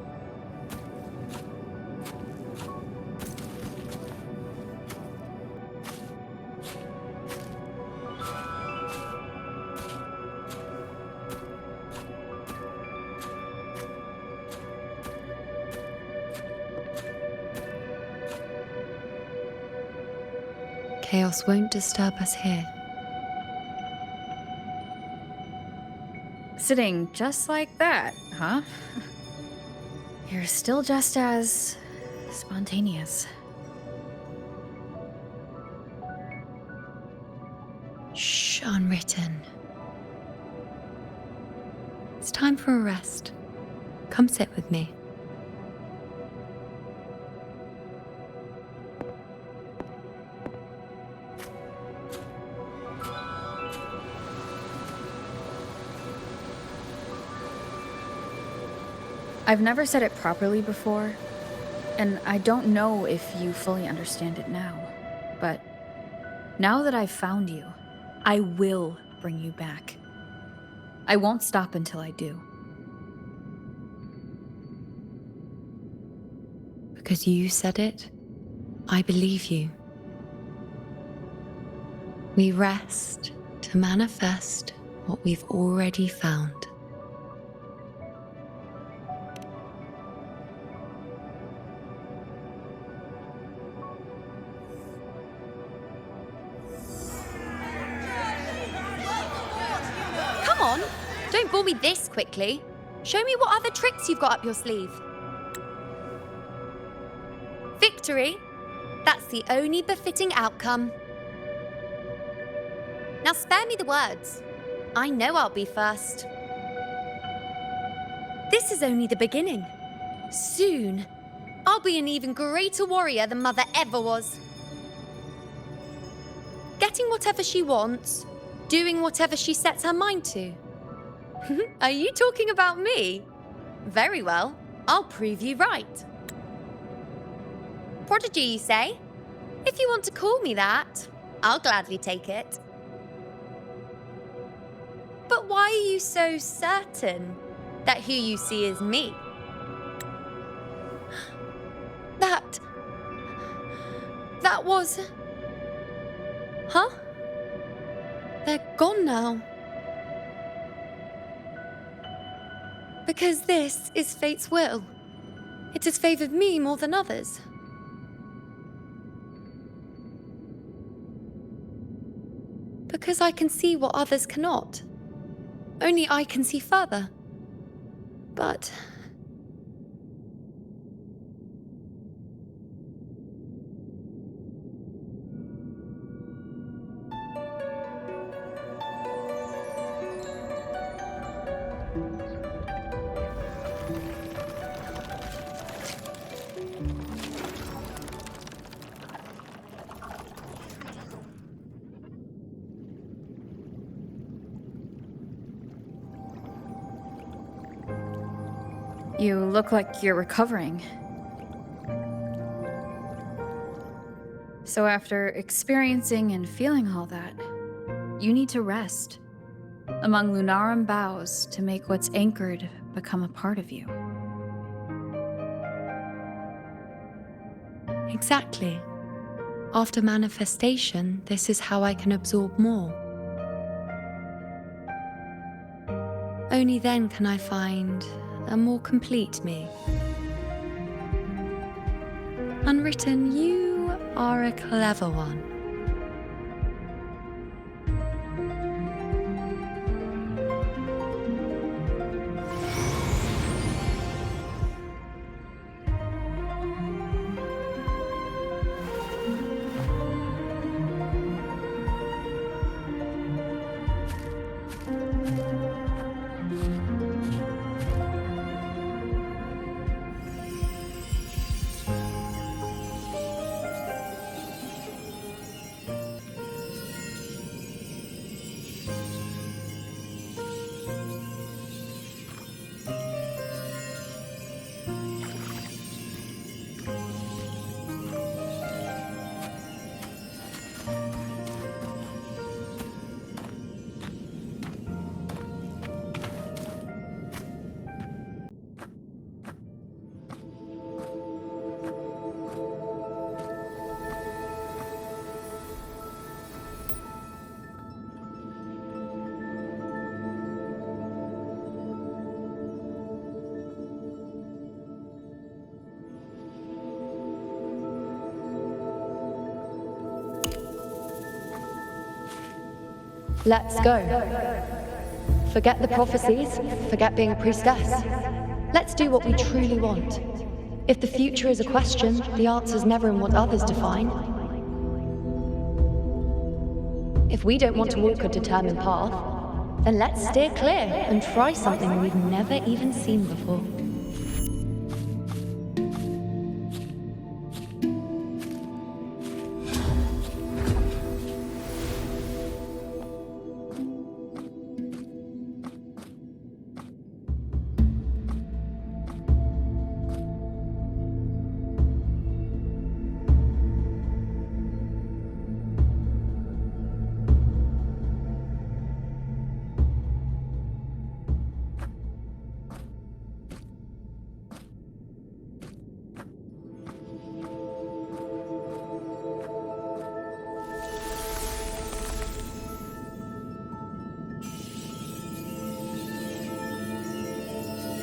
Chaos won't disturb us here. Sitting just like that, huh? You're still just as spontaneous. Shh, unwritten. It's time for a rest. Come sit with me. I've never said it properly before, and I don't know if you fully understand it now, but now that I've found you, I will bring you back. I won't stop until I do. Because you said it, I believe you. We rest to manifest what we've already found. Don't bore me this quickly. Show me what other tricks you've got up your sleeve. Victory? That's the only befitting outcome. Now spare me the words. I know I'll be first. This is only the beginning. Soon, I'll be an even greater warrior than Mother ever was. Getting whatever she wants, doing whatever she sets her mind to. Are you talking about me? Very well, I'll prove you right. Prodigy, you say? If you want to call me that, I'll gladly take it. But why are you so certain that who you see is me? That was... Huh? They're gone now. Because this is fate's will. It has favored me more than others. Because I can see what others cannot. Only I can see further. But... You look like you're recovering. So after experiencing and feeling all that, you need to rest among Lunarum boughs to make what's anchored become a part of you. Exactly. After manifestation, this is how I can absorb more. Only then can I find a more complete me. Unwritten, you are a clever one. Let's go. Forget the prophecies, forget being a priestess. Let's do what we truly want. If the future is a question, the answer's never in what others define. If we don't want to walk a determined path, then let's steer clear and try something we've never even seen before.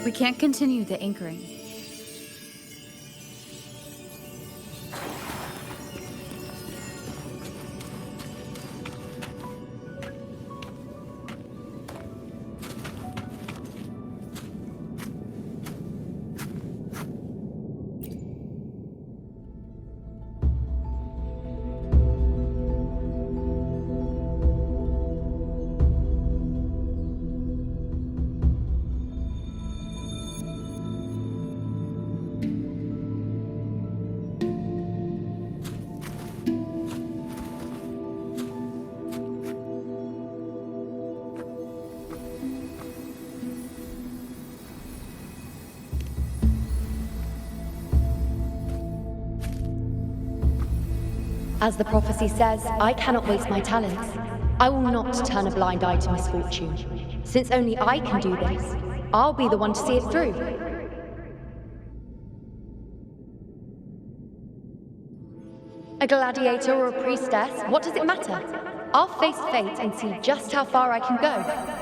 We can't continue the anchoring. As the prophecy says, I cannot waste my talents. I will not turn a blind eye to misfortune. Since only I can do this, I'll be the one to see it through. A gladiator or a priestess, what does it matter? I'll face fate and see just how far I can go.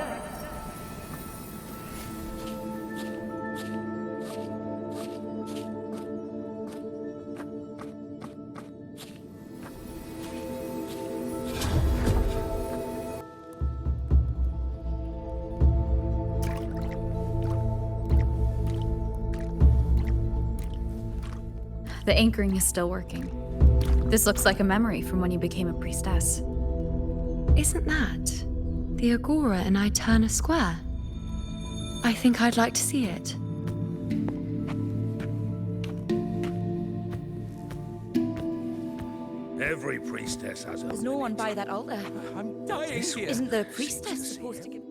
The anchoring is still working. This looks like a memory from when you became a priestess. Isn't that the Agora in Eterna Square? I think I'd like to see it. Every priestess has a... There's no one by that altar. I'm dying here. Isn't the priestess supposed to give...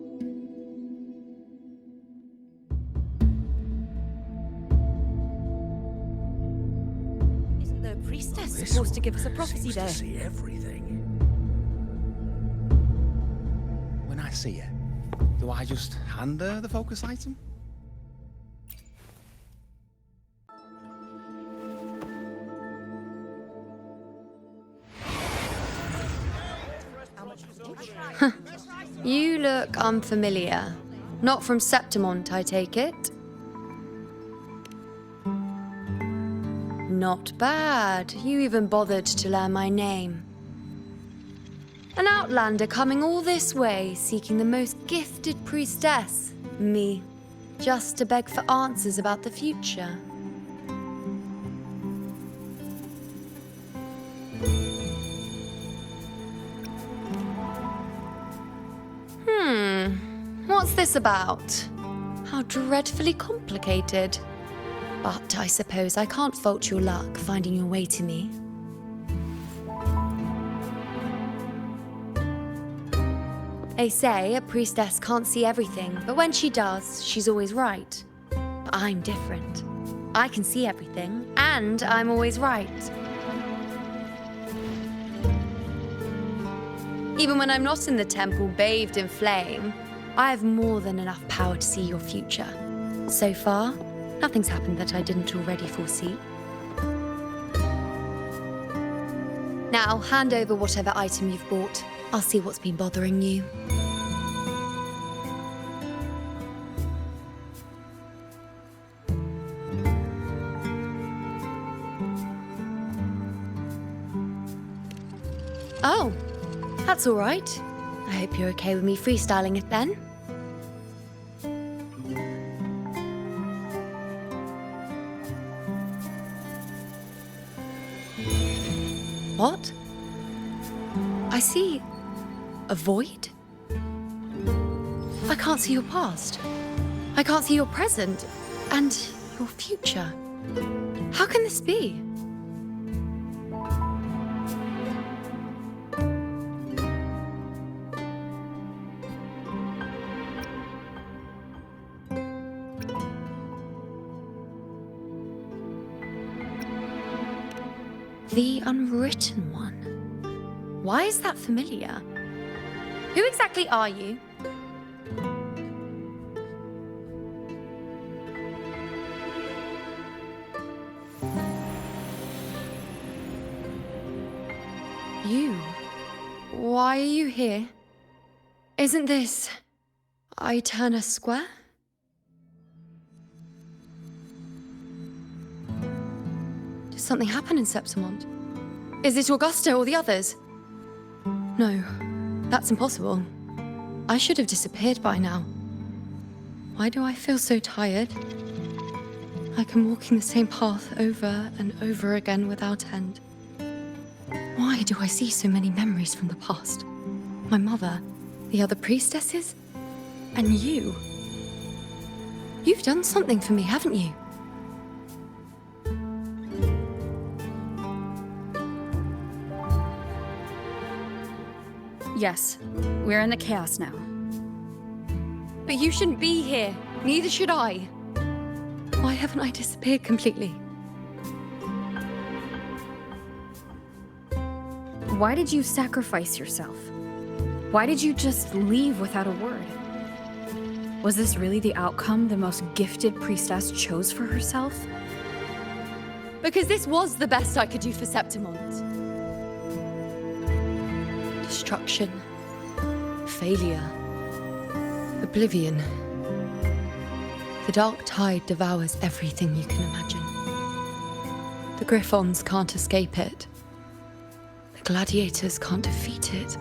Isn't the priestess supposed to give us a prophecy there? See everything. When I see her, do I just hand her the focus item? You look unfamiliar. Not from Septimont, I take it. Not bad. You even bothered to learn my name. An outlander coming all this way, seeking the most gifted priestess, me, just to beg for answers about the future. What's this about? How dreadfully complicated. But I suppose I can't fault your luck finding your way to me. They say a priestess can't see everything, but when she does, she's always right. But I'm different. I can see everything, and I'm always right. Even when I'm not in the temple bathed in flame, I have more than enough power to see your future. So far, nothing's happened that I didn't already foresee. Now, hand over whatever item you've bought. I'll see what's been bothering you. Oh, that's all right. I hope you're okay with me freestyling it then. What? I see a void? I can't see your past. I can't see your present and your future. How can this be? The Unwritten One. Why is that familiar? Who exactly are you? You? Why are you here? Isn't this Eterna Square? Did something happen in Septimont? Is it Augusta or the others? No, that's impossible. I should have disappeared by now. Why do I feel so tired? Like I'm walking the same path over and over again without end. Why do I see so many memories from the past? My mother, the other priestesses, and you. You've done something for me, haven't you? Yes, we're in the chaos now. But you shouldn't be here. Neither should I. Why haven't I disappeared completely? Why did you sacrifice yourself? Why did you just leave without a word? Was this really the outcome the most gifted priestess chose for herself? Because this was the best I could do for Septimont. Destruction. Failure. Oblivion. The dark tide devours everything you can imagine. The Griffons can't escape it. The gladiators can't defeat it.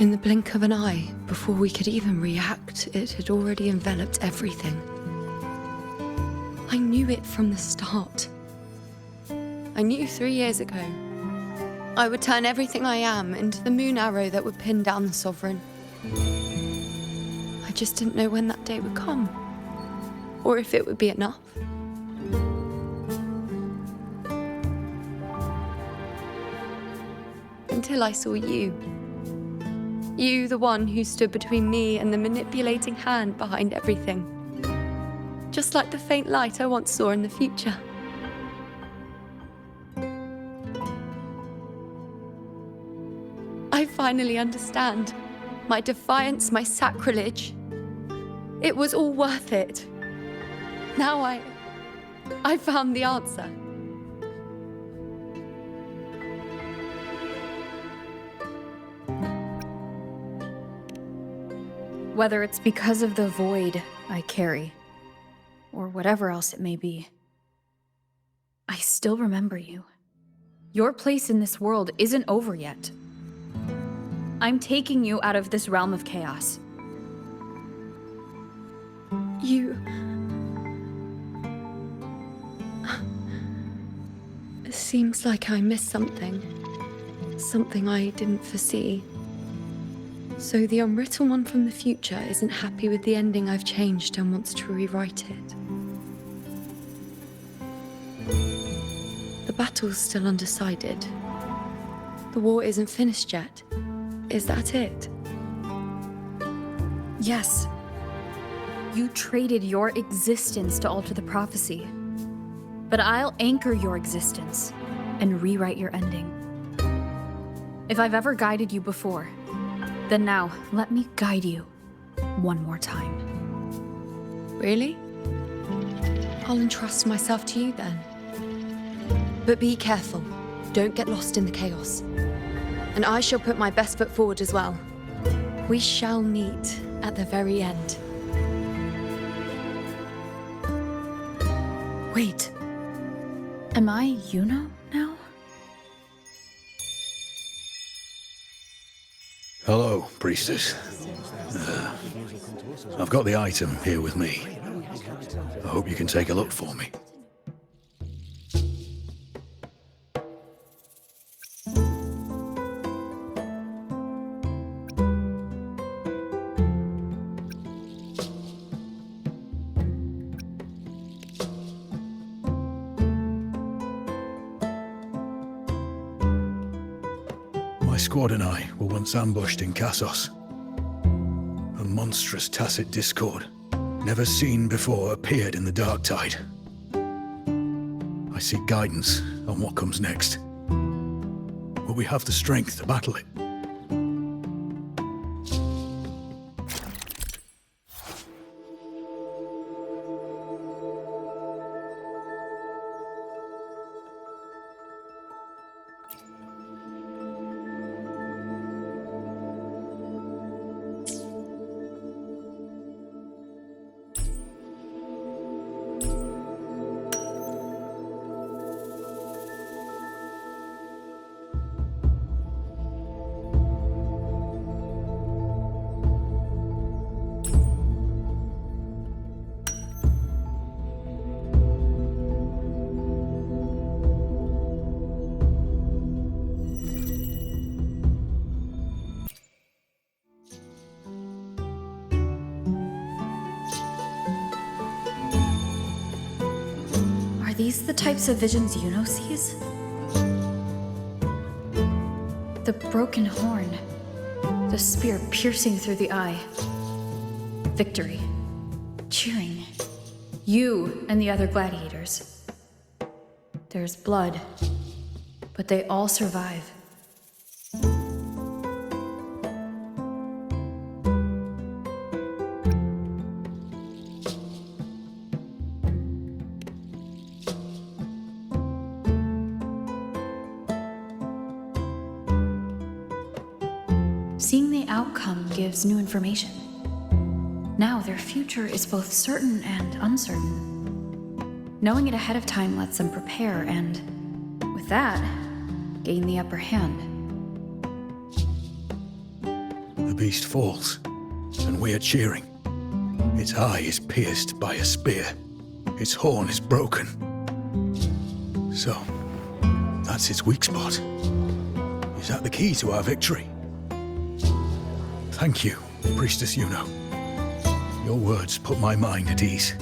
In the blink of an eye, before we could even react, it had already enveloped everything. I knew it from the start. I knew 3 years ago I would turn everything I am into the moon arrow that would pin down the Sovereign. I just didn't know when that day would come, or if it would be enough. Until I saw you. You, the one who stood between me and the manipulating hand behind everything. Just like the faint light I once saw in the future. I finally understand. My defiance, my sacrilege. It was all worth it. Now I found the answer. Whether it's because of the void I carry, or whatever else it may be, I still remember you. Your place in this world isn't over yet. I'm taking you out of this realm of chaos. You... It seems like I missed something. Something I didn't foresee. So the Unwritten One from the future isn't happy with the ending I've changed and wants to rewrite it. The battle's still undecided. The war isn't finished yet. Is that it? Yes. You traded your existence to alter the prophecy. But I'll anchor your existence and rewrite your ending. If I've ever guided you before, then now let me guide you one more time. Really? I'll entrust myself to you then. But be careful. Don't get lost in the chaos. And I shall put my best foot forward as well. We shall meet at the very end. Wait. Am I Iuno now? Hello, Priestess. I've got the item here with me. I hope you can take a look for me. My squad and I were once ambushed in Kassos. A monstrous tacit discord, never seen before, appeared in the dark tide. I seek guidance on what comes next. Will we have the strength to battle it? Are these the types of visions Iuno sees? The broken horn, the spear piercing through the eye. Victory, cheering. You and the other gladiators. There's blood, but they all survive. Seeing the outcome gives new information. Now their future is both certain and uncertain. Knowing it ahead of time lets them prepare and, with that, gain the upper hand. The beast falls, and we are cheering. Its eye is pierced by a spear. Its horn is broken. So, that's its weak spot. Is that the key to our victory? Thank you, Priestess Iuno. Your words put my mind at ease.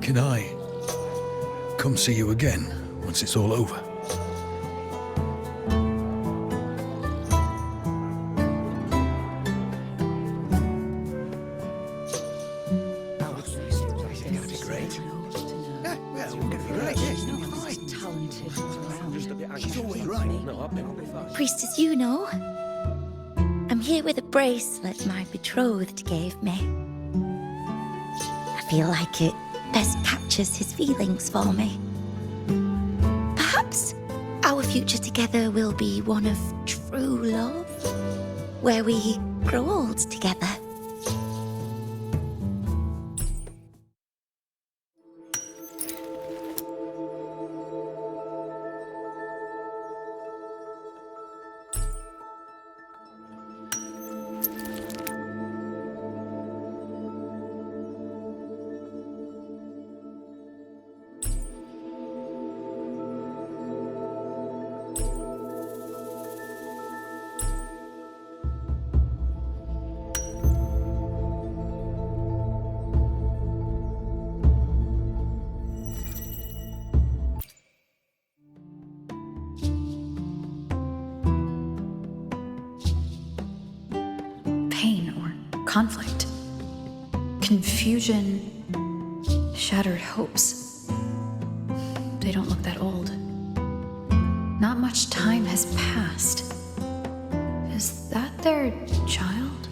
Can I come see you again once it's all over? Priestess Iuno, I'm here with a bracelet my betrothed gave me. I feel like it best captures his feelings for me. Perhaps our future together will be one of true love, where we grow old together. Conflict, confusion, shattered hopes. They don't look that old. Not much time has passed. Is that their child?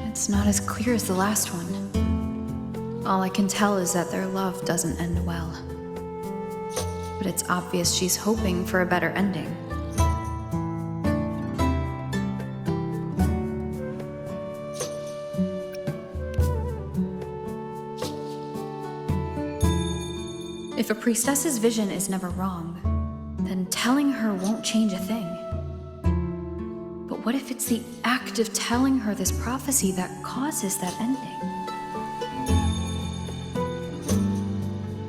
It's not as clear as the last one. All I can tell is that their love doesn't end well. But it's obvious she's hoping for a better ending. If a priestess's vision is never wrong, then telling her won't change a thing. But what if it's the act of telling her this prophecy that causes that ending?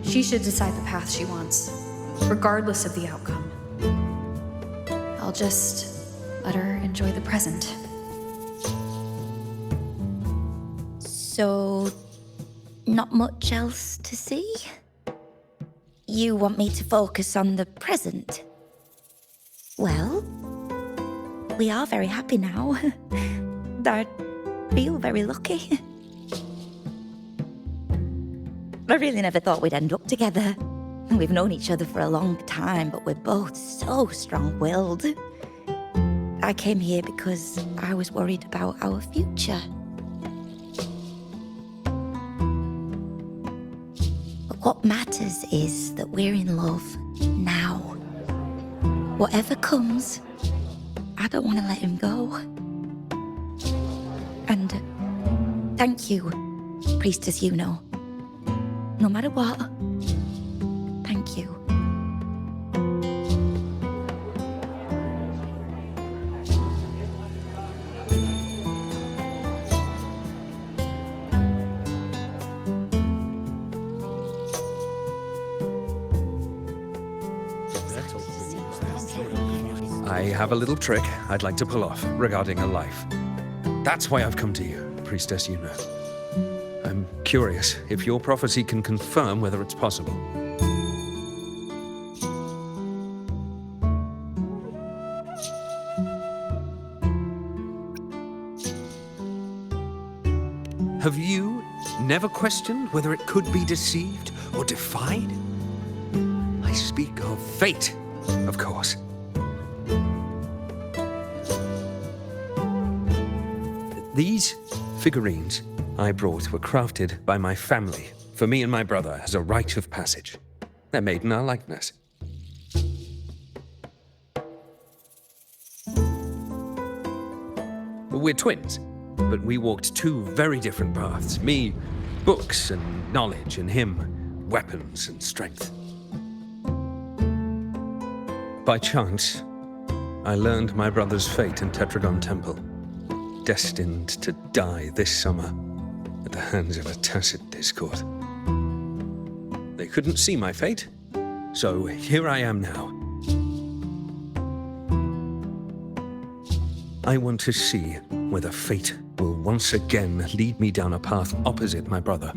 She should decide the path she wants, regardless of the outcome. I'll just let her enjoy the present. So, not much else to see? You want me to focus on the present? Well, we are very happy now. I feel very lucky. I really never thought we'd end up together. We've known each other for a long time, but we're both so strong-willed. I came here because I was worried about our future. But what matters is that we're in love now. Whatever comes, I don't want to let him go. And thank you, Priestess Iuno. No matter what, thank you. I have a little trick I'd like to pull off regarding a life. That's why I've come to you, Priestess Iuno. I'm curious if your prophecy can confirm whether it's possible. Have you never questioned whether it could be deceived or defied? I speak of fate, of course. These figurines I brought were crafted by my family for me and my brother as a rite of passage. They're made in our likeness. We're twins, but we walked two very different paths. Me, books and knowledge, and him, weapons and strength. By chance, I learned my brother's fate in Tetragon Temple, destined to die this summer at the hands of a tacit discord. They couldn't see my fate, so here I am now. I want to see whether fate will once again lead me down a path opposite my brother.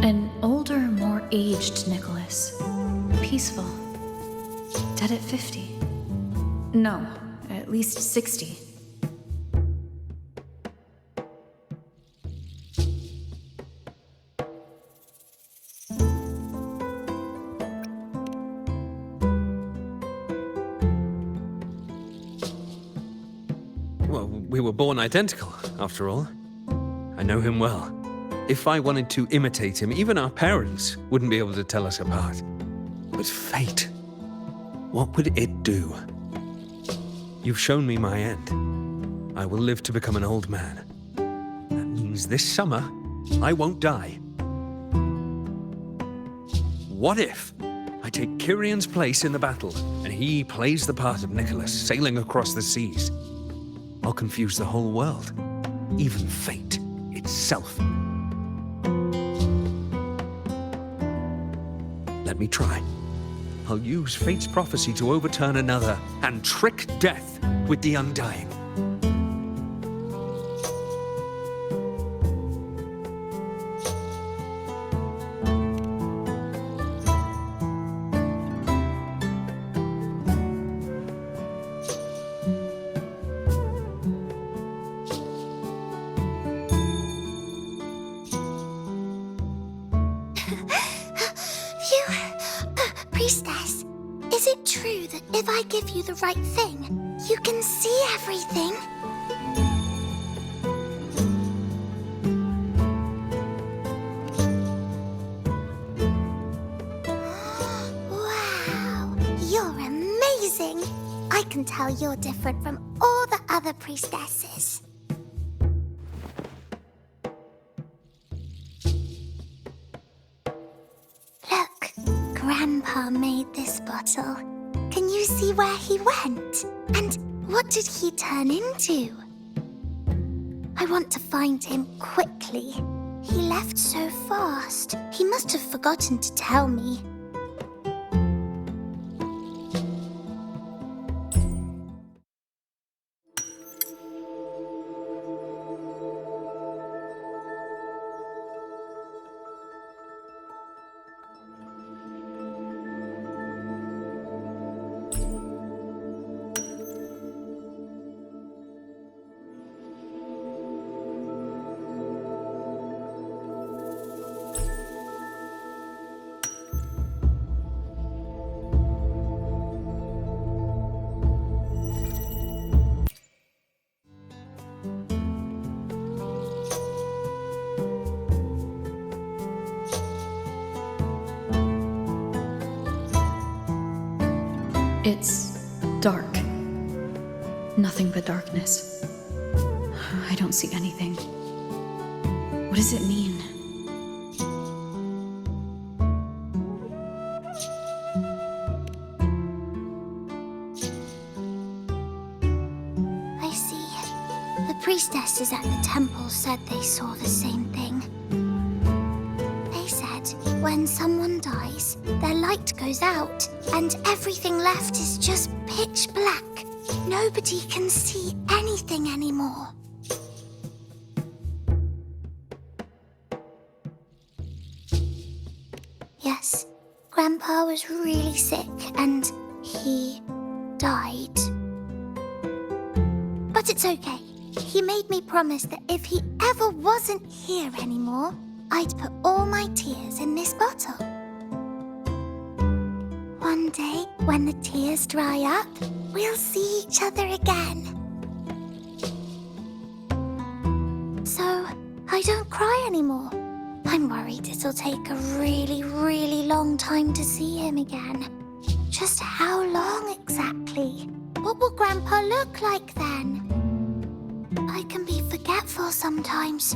An older, more aged Nicholas. Peaceful. Dead at 50. No, at least 60. Well, we were born identical, after all. I know him well. If I wanted to imitate him, even our parents wouldn't be able to tell us apart. But fate, what would it do? You've shown me my end. I will live to become an old man. That means this summer, I won't die. What if I take Kyrion's place in the battle, and he plays the part of Nicholas, sailing across the seas? I'll confuse the whole world, even fate itself. Let me try. I'll use fate's prophecy to overturn another and trick death with the undying. Is it true that if I give you the right thing, you can see everything? Wow, you're amazing! I can tell you're different from all the other priestesses. Look, Grandpa made this bottle. Can you see where he went? And what did he turn into? I want to find him quickly. He left so fast. He must have forgotten to tell me. It's dark. Nothing but darkness. I don't see anything. What does it mean? I see. The priestesses at the temple said they saw the same thing. They said when someone dies, their light goes out, and everything left is just pitch black. Nobody can see anything anymore. Yes, Grandpa was really sick and he died. But it's okay. He made me promise that if he ever wasn't here anymore, I'd put all my tears in this bottle. One day, when the tears dry up, we'll see each other again. So, I don't cry anymore. I'm worried it'll take a really, really long time to see him again. Just how long exactly? What will Grandpa look like then? I can be forgetful sometimes.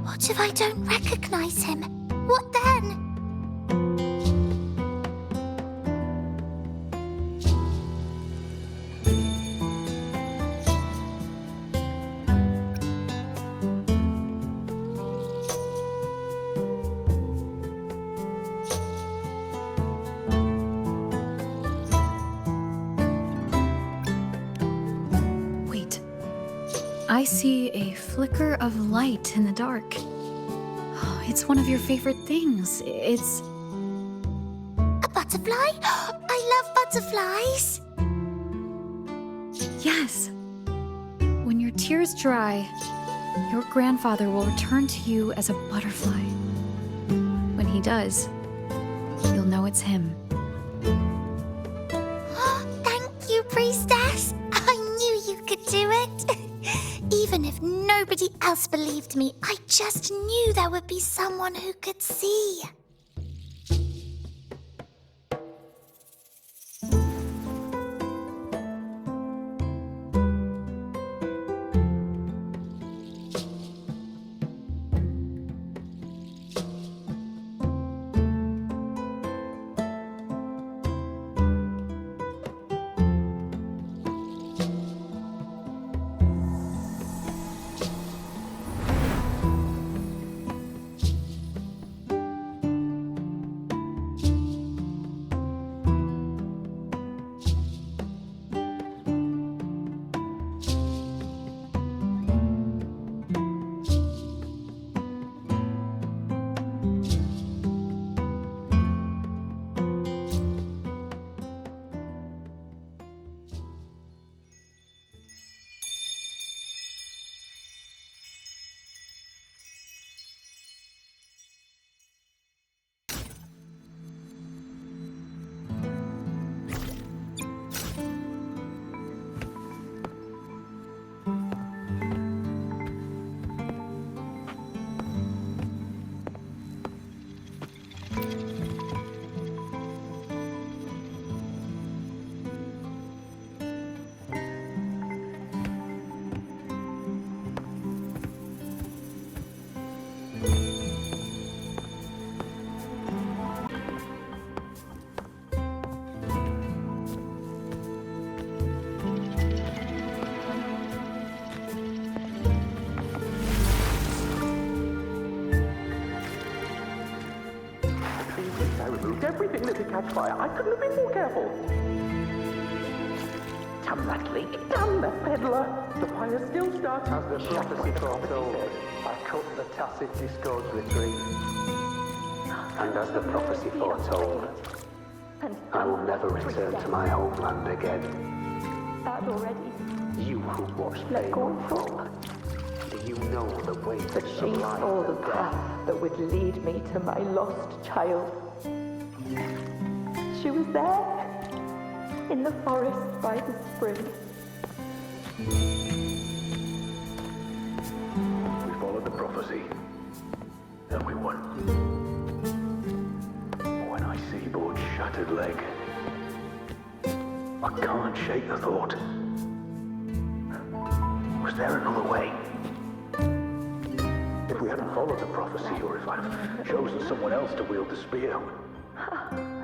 What if I don't recognize him? What then? I see a flicker of light in the dark. Oh, it's one of your favorite things. It's... a butterfly? I love butterflies! Yes. When your tears dry, your grandfather will return to you as a butterfly. When he does, you'll know it's him. Thank you, Priestess! I knew you could do it! Even if nobody else believed me, I just knew there would be someone who could see. catch fire. I couldn't have been more careful. Damn that leak. Damn that peddler. The fire still starts. As the prophecy foretold, I cut the tacit discord's retreat. And as the prophecy foretold, I will never return to my homeland again. Bad already. You who watched Let pain go unfold, do you know the way But that she saw the path that would lead me to my lost child. She was there, in the forest by the spring. We followed the prophecy, and we won. When I see Board's shattered leg, I can't shake the thought. Was there another way? If we hadn't followed the prophecy, or if I'd chosen someone else to wield the spear,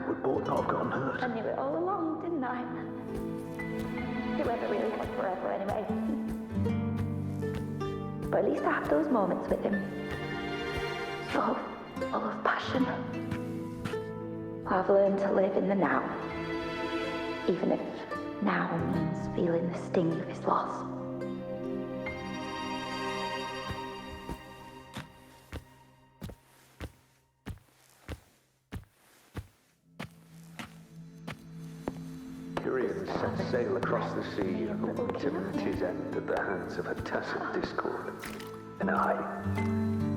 would Board not have gotten hurt? I knew it all along, didn't I? Whoever really was forever anyway. But at least I have those moments with him. So full of passion. I've learned to live in the now. Even if now means feeling the sting of his loss. Tyrion set sail across the sea and Divinity's end at the hands of a tacit discord. And I,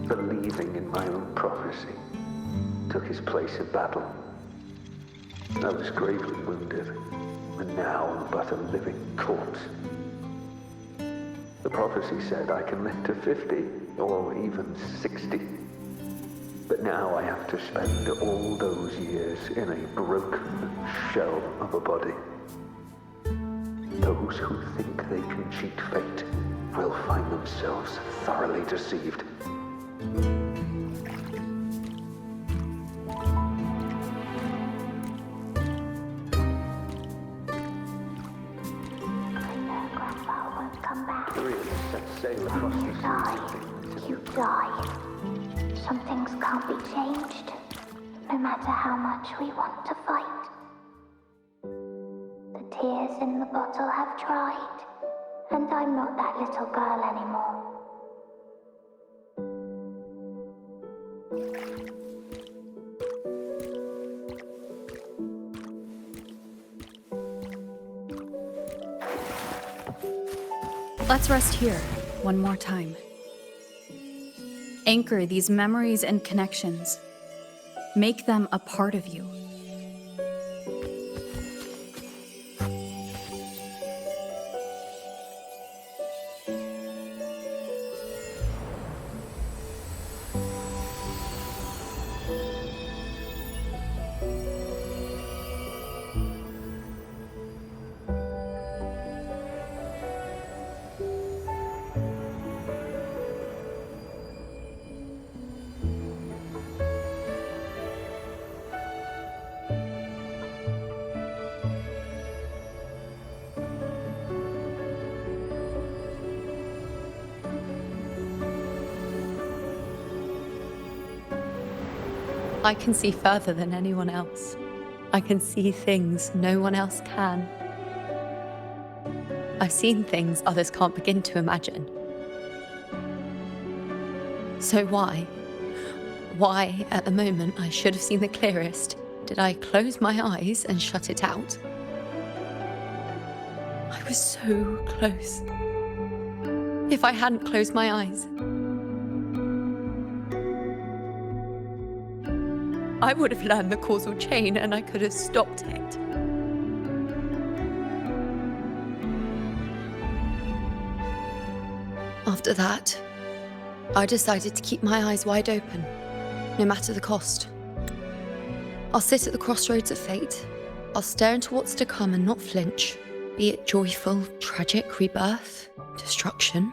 believing in my own prophecy, took his place in battle. I was gravely wounded, and now I'm but a living corpse. The prophecy said I can live to 50, or even 60. But now I have to spend all those years in a broken shell of a body. Those who think they can cheat fate will find themselves thoroughly deceived. You die. Some things can't be changed, no matter how much we want to fight. The tears in the bottle have dried, and I'm not that little girl anymore. Let's rest here, one more time. Anchor these memories and connections. Make them a part of you. I can see further than anyone else. I can see things no one else can. I've seen things others can't begin to imagine. So why at the moment I should have seen the clearest, did I close my eyes and shut it out? I was so close. If I hadn't closed my eyes, I would have learned the causal chain and I could have stopped it. After that, I decided to keep my eyes wide open, no matter the cost. I'll sit at the crossroads of fate. I'll stare into what's to come and not flinch, be it joyful, tragic rebirth, destruction.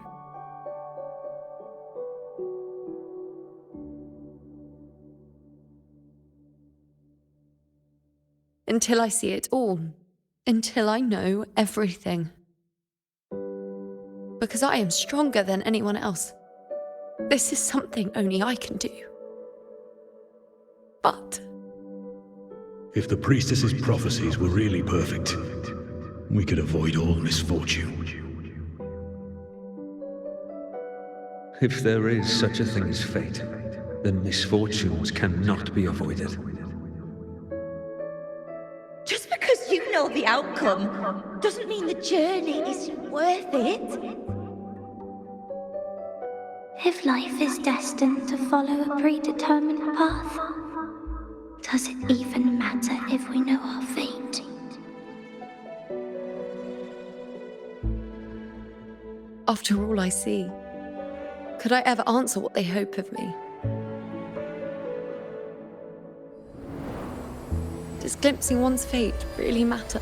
Until I see it all. Until I know everything. Because I am stronger than anyone else. This is something only I can do. But If the Priestess's prophecies were really perfect, we could avoid all misfortune. If there is such a thing as fate, then misfortunes cannot be avoided. Just because you know the outcome doesn't mean the journey is worth it. If life is destined to follow a predetermined path, does it even matter if we know our fate? After all I see, could I ever answer what they hope of me? Does glimpsing one's fate really matter?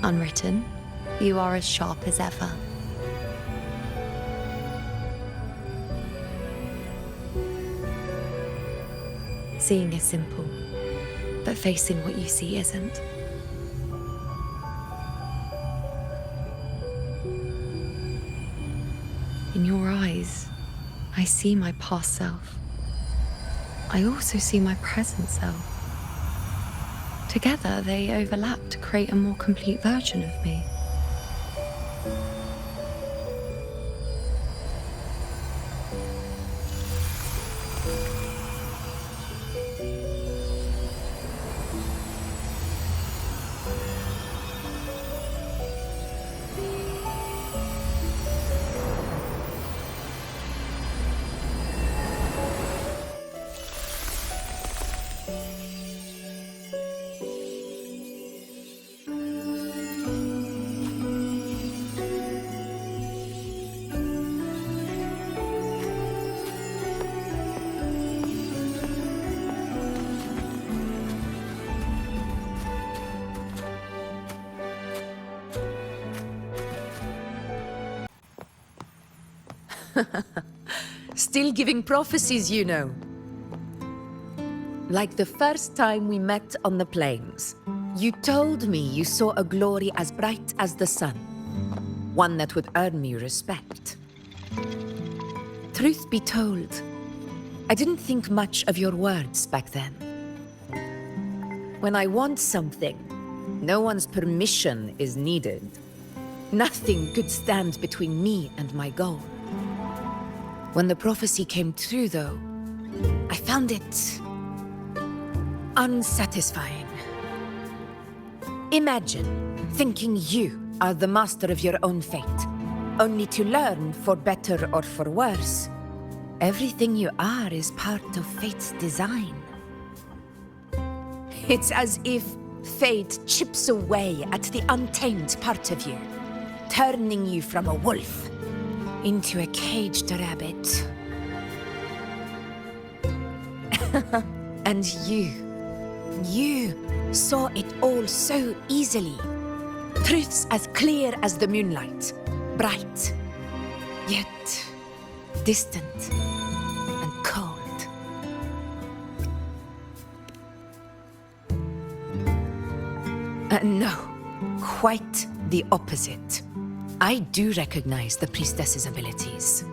Unwritten, you are as sharp as ever. Seeing is simple, but facing what you see isn't. In your eyes, I see my past self. I also see my present self. Together, they overlap to create a more complete version of me. Still giving prophecies, you know. Like the first time we met on the plains, you told me you saw a glory as bright as the sun, one that would earn me respect. Truth be told, I didn't think much of your words back then. When I want something, no one's permission is needed. Nothing could stand between me and my goal. When the prophecy came true, though, I found it unsatisfying. Imagine thinking you are the master of your own fate, only to learn, for better or for worse, everything you are is part of fate's design. It's as if fate chips away at the untamed part of you, turning you from a wolf into a caged rabbit. And you saw it all so easily. Truths as clear as the moonlight, bright, yet distant and cold. No, quite the opposite. I do recognize the Priestess's abilities.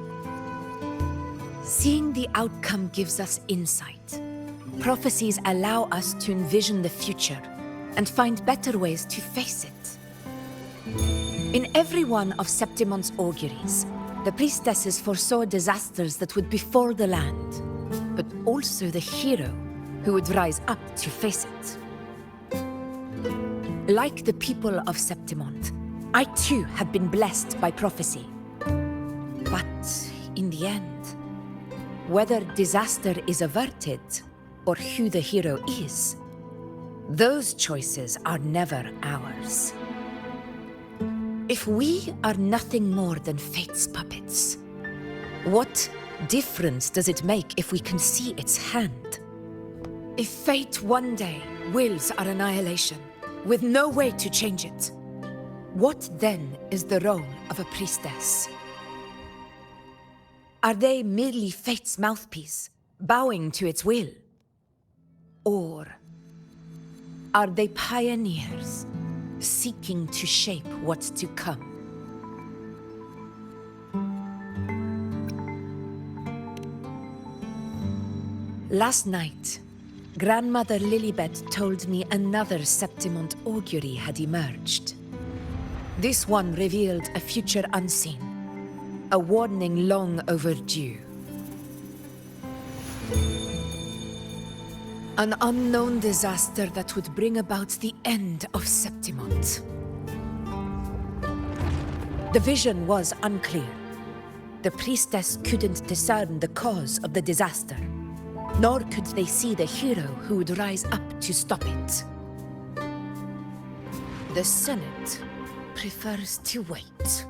Seeing the outcome gives us insight. Prophecies allow us to envision the future and find better ways to face it. In every one of Septimon's auguries, the Priestesses foresaw disasters that would befall the land, but also the hero who would rise up to face it. Like the people of Septimont, I too have been blessed by prophecy. But in the end, whether disaster is averted or who the hero is, those choices are never ours. If we are nothing more than fate's puppets, what difference does it make if we can see its hand? If fate one day wills our annihilation, with no way to change it, what then is the role of a priestess? Are they merely fate's mouthpiece, bowing to its will? Or are they pioneers, seeking to shape what's to come? Last night, Grandmother Lilibet told me another Septimont augury had emerged. This one revealed a future unseen, a warning long overdue. An unknown disaster that would bring about the end of Septimont. The vision was unclear. The priestess couldn't discern the cause of the disaster, nor could they see the hero who would rise up to stop it. The Senate prefers to wait,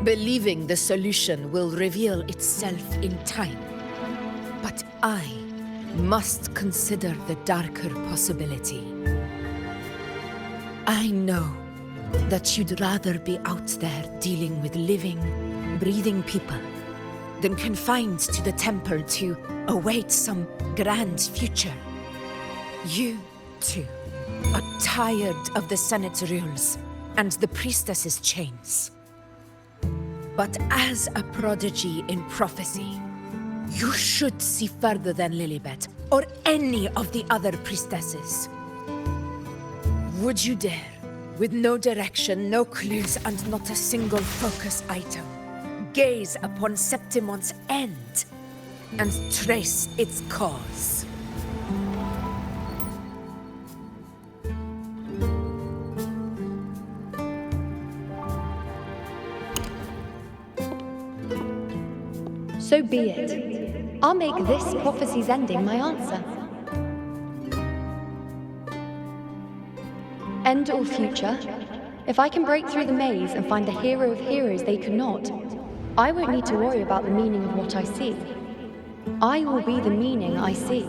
believing the solution will reveal itself in time. But I must consider the darker possibility. I know that you'd rather be out there dealing with living, breathing people than confined to the temple to await some grand future. You, too, are tired of the Senate's rules and the priestess's chains. But as a prodigy in prophecy, you should see further than Lilibet or any of the other priestesses. Would you dare, with no direction, no clues, and not a single focus item, gaze upon Septimont's end and trace its cause? So be it. I'll make this prophecy's ending my answer. End or future, if I can break through the maze and find the hero of heroes they could not, I won't need to worry about the meaning of what I see. I will be the meaning I see.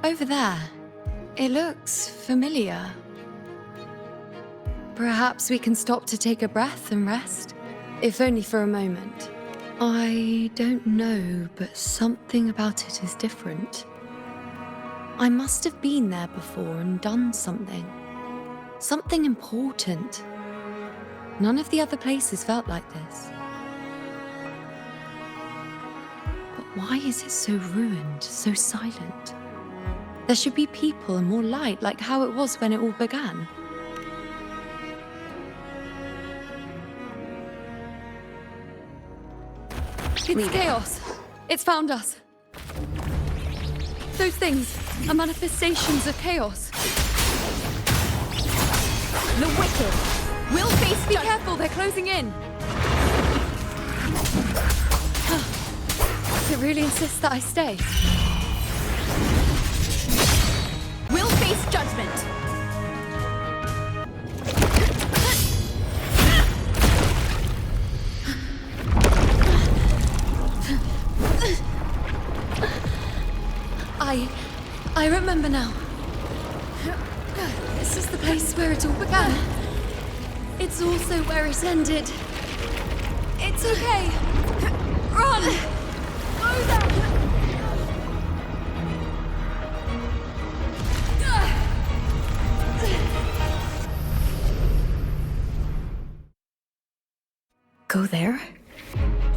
Over there, it looks familiar. Perhaps we can stop to take a breath and rest, if only for a moment. I don't know, but something about it is different. I must have been there before and done something. Something important. None of the other places felt like this. But why is it so ruined, so silent? There should be people and more light, like how it was when it all began. It's chaos. It's found us. Those things are manifestations of chaos. The wicked will face. Be careful, they're closing in. It really insists that I stay. We'll face judgment. I remember now. This is the place where it all began. It's also where it ended. It's okay. Run! Go there! Go there?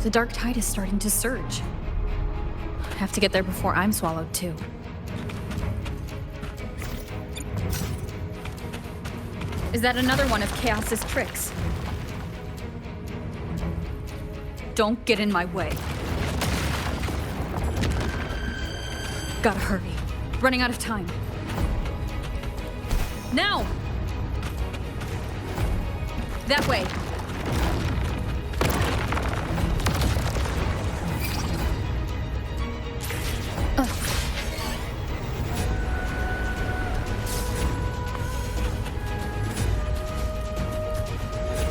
The dark tide is starting to surge. I have to get there before I'm swallowed too. Is that another one of Chaos's tricks? Don't get in my way. Gotta hurry. Running out of time. Now! That way.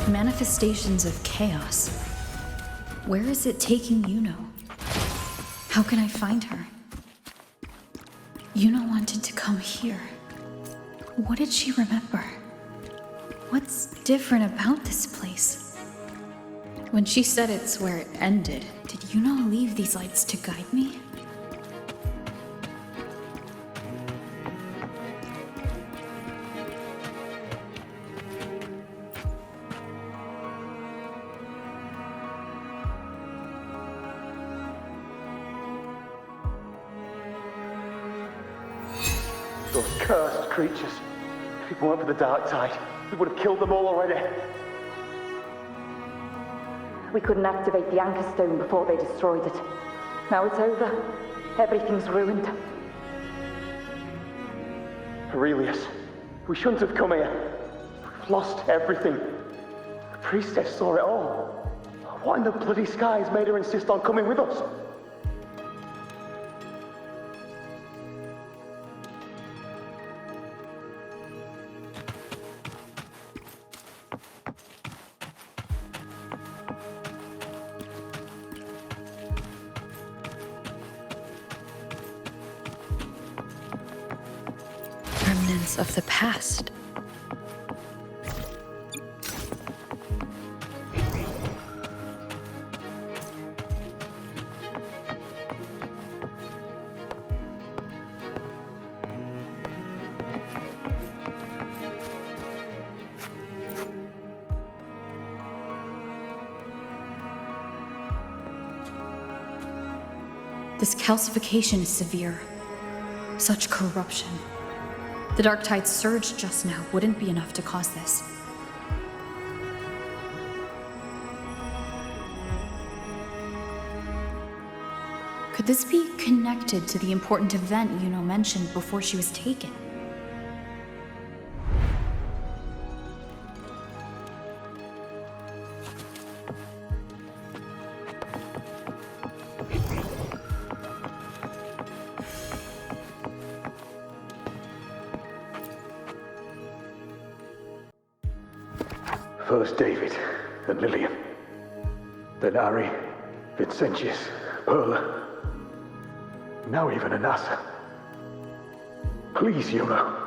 Manifestations of chaos. Where is it taking Iuno? How can I find her? Iuno wanted to come here. What did she remember? What's different about this place? When she said it's where it ended, did Iuno leave these lights to guide me? Those cursed creatures. If it weren't for the dark tide, we would have killed them all already. We couldn't activate the anchor stone before they destroyed it. Now it's over. Everything's ruined. Aurelius, we shouldn't have come here. We've lost everything. The priestess saw it all. What in the bloody skies made her insist on coming with us? Remnants of the past. This calcification is severe. Such corruption. The dark tide's surge just now wouldn't be enough to cause this. Could this be connected to the important event Iuno mentioned before she was taken? First David and Lillian. Then Ari, Vincentius, Perla. Now even Anassa. Please, Iuno.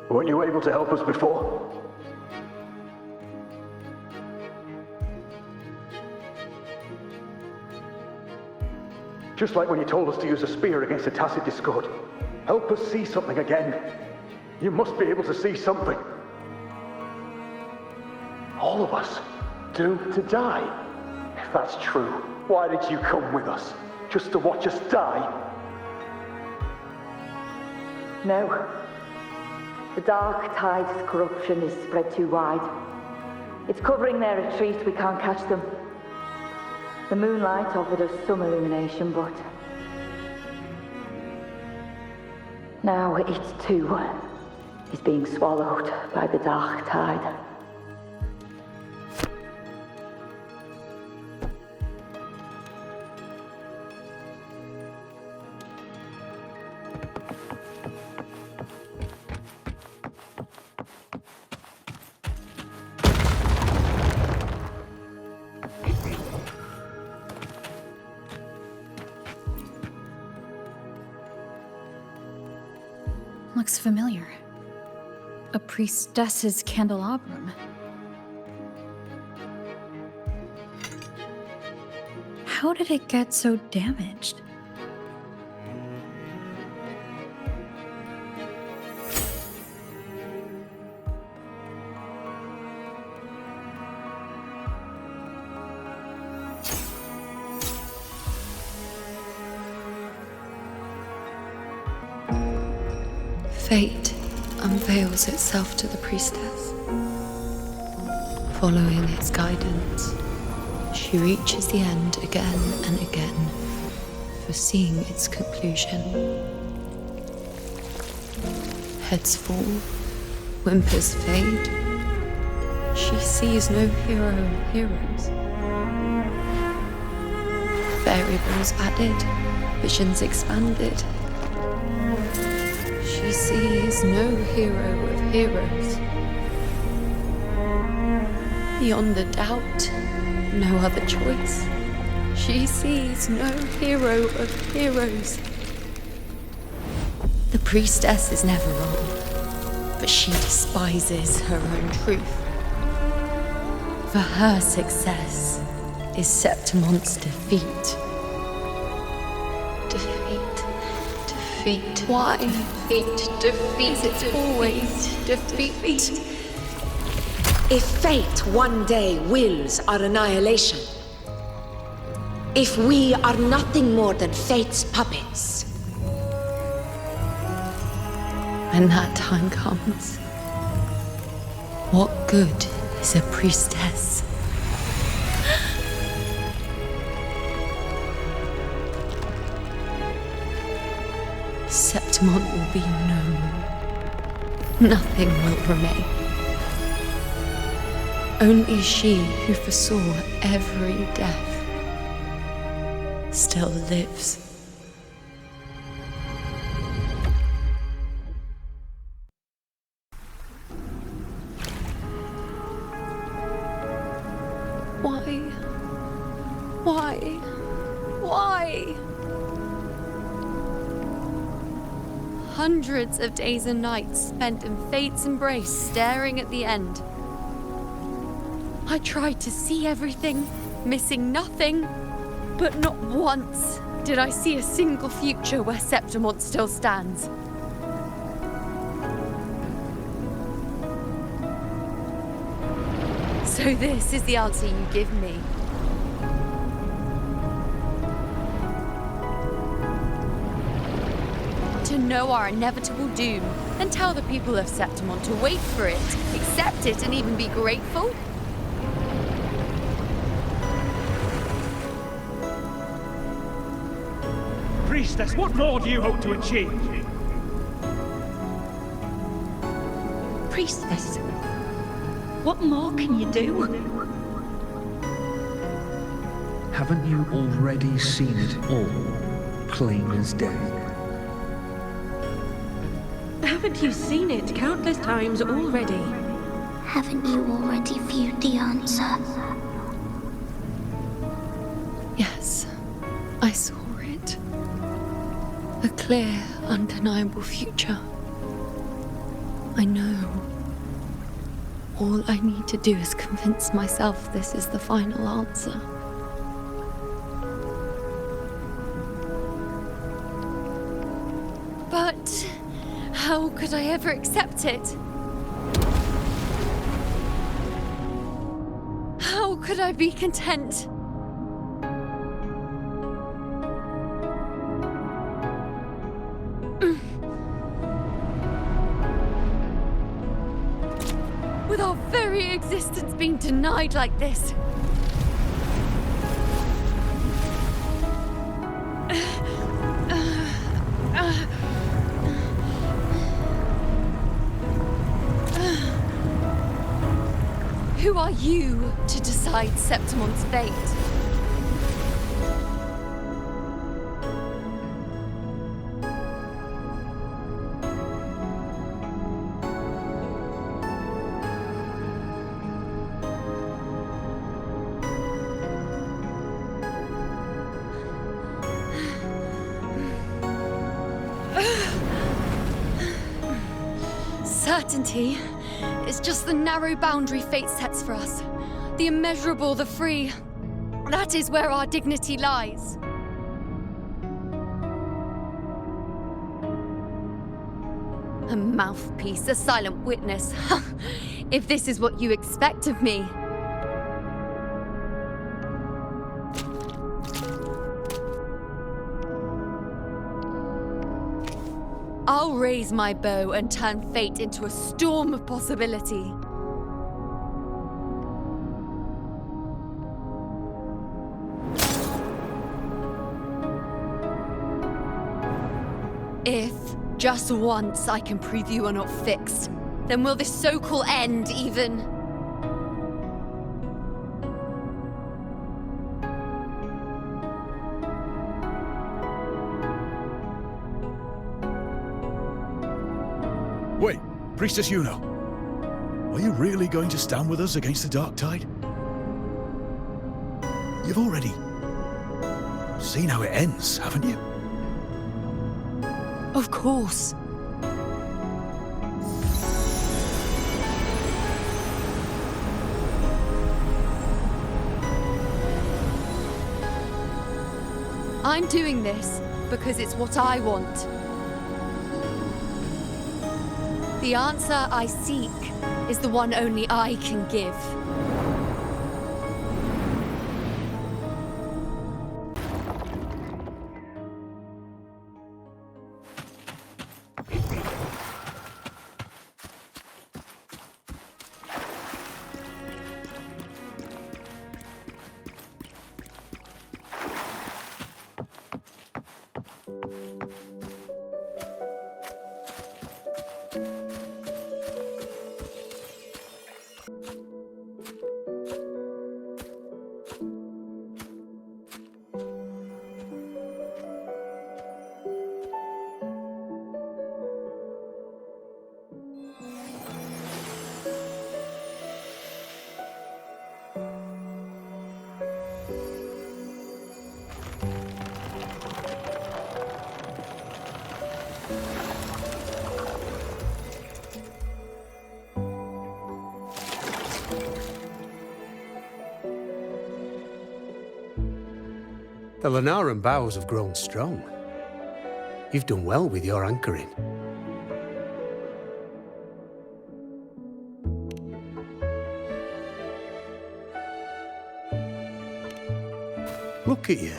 Weren't you able to help us before? Just like when you told us to use a spear against a tacit discord. Help us see something again. You must be able to see something. All of us doomed to die. If that's true, why did you come with us? Just to watch us die? No. The dark tide's corruption is spread too wide. It's covering their retreat, we can't catch them. The moonlight offered us some illumination, but now it too is being swallowed by the dark tide. Looks familiar. A priestess's candelabrum. How did it get so damaged? Fate unveils itself to the priestess. Following its guidance, she reaches the end again and again, foreseeing its conclusion. Heads fall, whimpers fade. She sees no hero of heroes. Variables added, visions expanded. She sees no hero of heroes. Beyond a doubt, no other choice. She sees no hero of heroes. The priestess is never wrong, but she despises her own truth. For her success is Septimon's defeat. Defeat. Why? Defeat. It's always defeat. If fate one day wills our annihilation, if we are nothing more than fate's puppets, when that time comes, what good is a priestess? Septimon will be known. Nothing will remain. Only she who foresaw every death still lives. Why? Hundreds of days and nights spent in fate's embrace, staring at the end. I tried to see everything, missing nothing, but not once did I see a single future where Septimon still stands. So this is the answer you give me. To know our inevitable doom, and tell the people of Septimon to wait for it, accept it, and even be grateful? Priestess, what more do you hope to achieve? Priestess, what more can you do? Haven't you already seen it all, plain as day? Haven't you seen it countless times already? Haven't you already viewed the answer? Yes, I saw it. A clear, undeniable future. I know. All I need to do is convince myself this is the final answer. But how could I ever accept it? How could I be content? With our very existence being denied like this. Who are you to decide Septimon's fate? Certainty is just the narrow boundary fate sets for us. The immeasurable, the free. That is where our dignity lies. A mouthpiece, a silent witness. If this is what you expect of me. Our I'll raise my bow and turn fate into a storm of possibility. If, just once, I can prove you are not fixed, then will this so-called end even... Wait, Priestess Iuno. Are you really going to stand with us against the Dark Tide? You've already seen how it ends, haven't you? Of course. I'm doing this because it's what I want. The answer I seek is the one only I can give. The Lunarum bows have grown strong. You've done well with your anchoring. Look at you.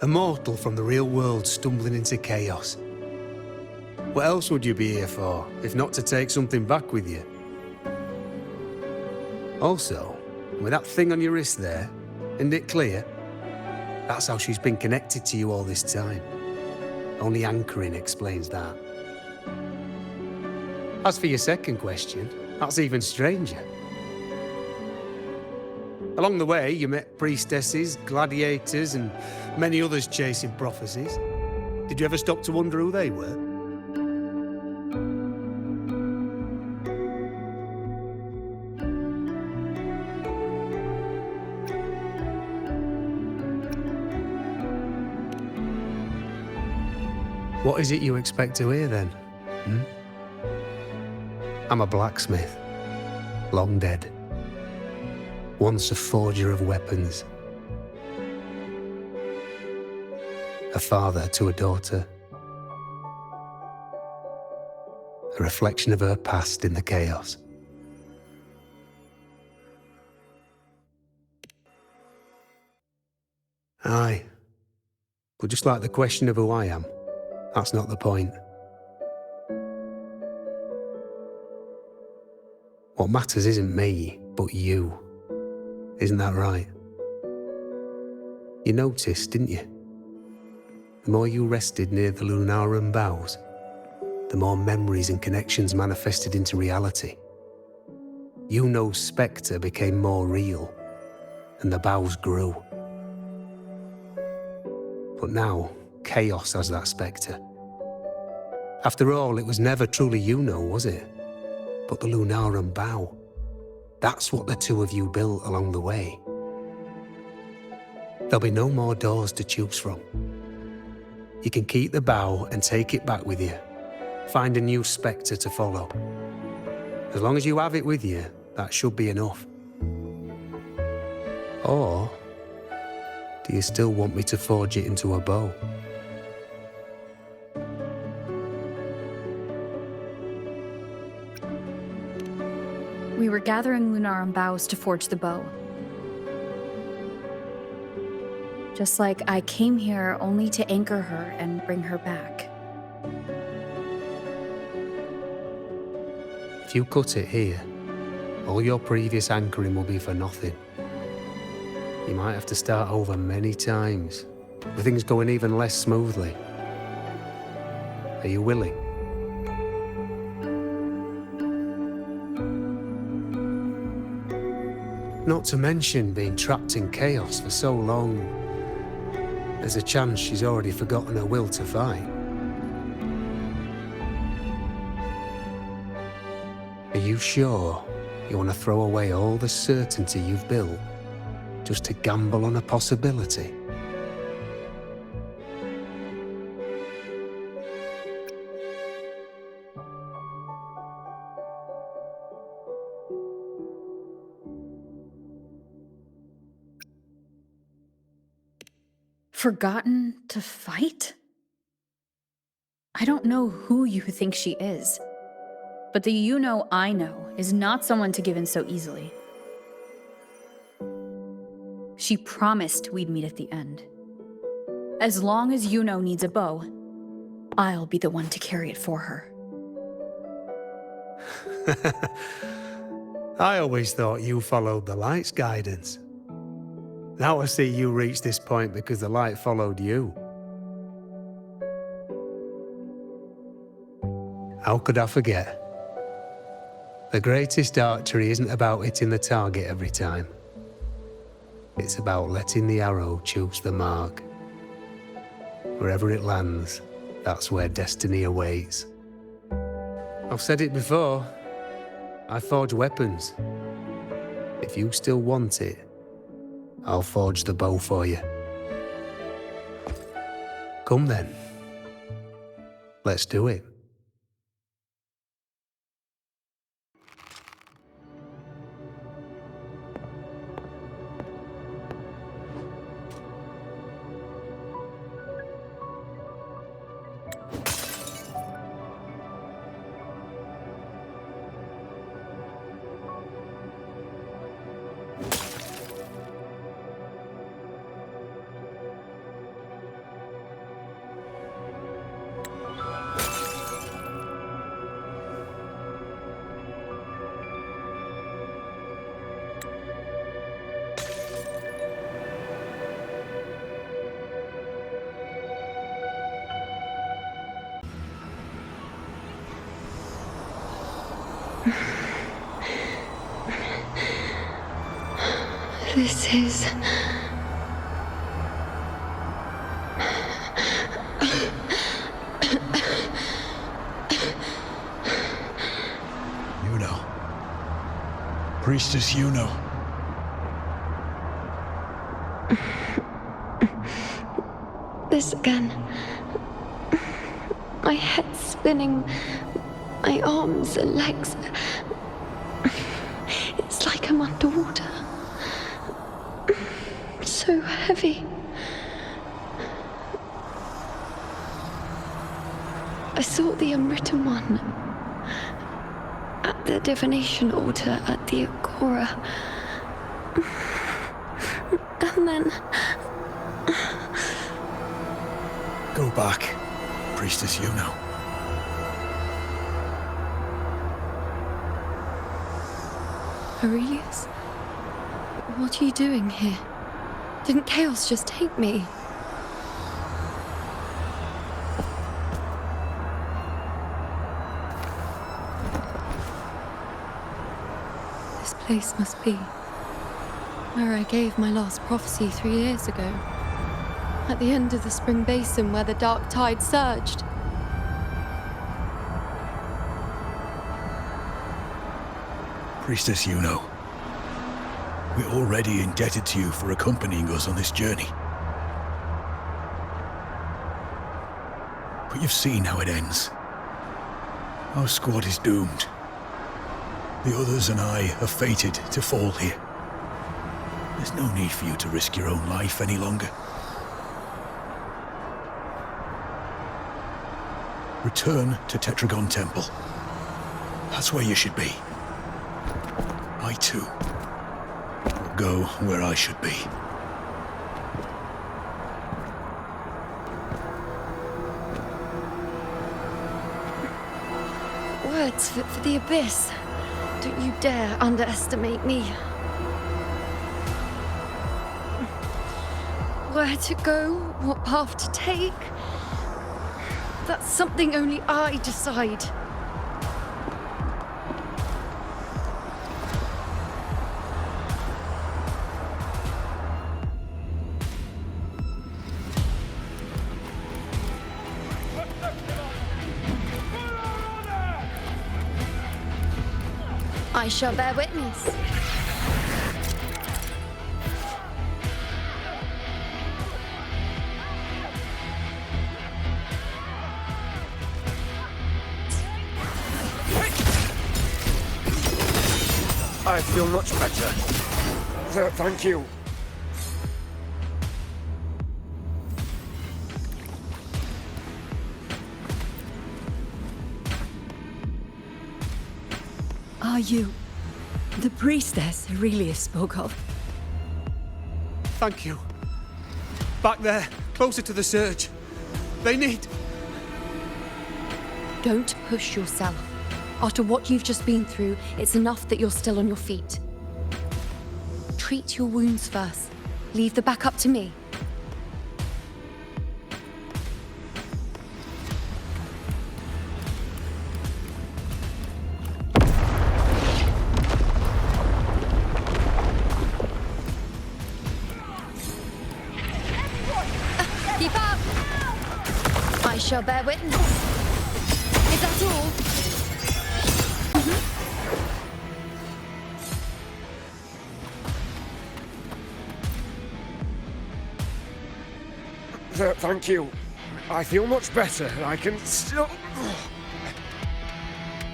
A mortal from the real world stumbling into chaos. What else would you be here for, if not to take something back with you? Also, with that thing on your wrist there, isn't it clear? That's how she's been connected to you all this time. Only anchoring explains that. As for your second question, that's even stranger. Along the way, you met priestesses, gladiators, and many others chasing prophecies. Did you ever stop to wonder who they were? What is it you expect to hear then? I'm a blacksmith, long dead. Once a forger of weapons. A father to a daughter. A reflection of her past in the chaos. Aye. But just like the question of who I am, that's not the point. What matters isn't me, but you. Isn't that right? You noticed, didn't you? The more you rested near the Lunarum boughs, the more memories and connections manifested into reality. Iuno's spectre became more real, and the boughs grew. But now, chaos has that spectre. After all, it was never truly Iuno, was it? But the Lunarum bough. That's what the two of you built along the way. There'll be no more doors to choose from. You can keep the bough and take it back with you. Find a new spectre to follow. As long as you have it with you, that should be enough. Or do you still want me to forge it into a bow? We were gathering Lunarum boughs to forge the bow. Just like I came here only to anchor her and bring her back. If you cut it here, all your previous anchoring will be for nothing. You might have to start over many times, with things going even less smoothly. Are you willing? Not to mention being trapped in chaos for so long. There's a chance she's already forgotten her will to fight. Are you sure you want to throw away all the certainty you've built just to gamble on a possibility? Forgotten to fight? I don't know who you think she is, but the Iuno I know is not someone to give in so easily. She promised we'd meet at the end. As long as Iuno needs a bow, I'll be the one to carry it for her. I always thought you followed the light's guidance. Now I see you reach this point because the light followed you. How could I forget? The greatest archery isn't about hitting the target every time. It's about letting the arrow choose the mark. Wherever it lands, that's where destiny awaits. I've said it before. I forge weapons. If you still want it, I'll forge the bow for you. Come then. Let's do it. This is... Iuno. Priestess Iuno. This again. My head spinning, my arms and legs. It's like I'm underwater. So heavy. I saw the unwritten one at the divination altar at the Agora. And then... Go back, Priestess Iuno. Aurelius? What are you doing here? Didn't chaos just take me? This place must be where I gave my last prophecy 3 years ago. At the end of the spring basin where the dark tide surged. Priestess Iuno. We're already indebted to you for accompanying us on this journey. But you've seen how it ends. Our squad is doomed. The others and I are fated to fall here. There's no need for you to risk your own life any longer. Return to Tetragon Temple. That's where you should be. I too will go where I should be. Words for the abyss. Don't you dare underestimate me. Where to go, what path to take, that's something only I decide. I shall bear witness. I feel much better. Thank you. Are you the priestess Aurelius spoke of? Thank you. Back there, closer to the surge. They need... Don't push yourself. After what you've just been through, it's enough that you're still on your feet. Treat your wounds first. Leave the back up to me. Keep up! I shall bear witness. Is that all? Thank you. I feel much better. I can still...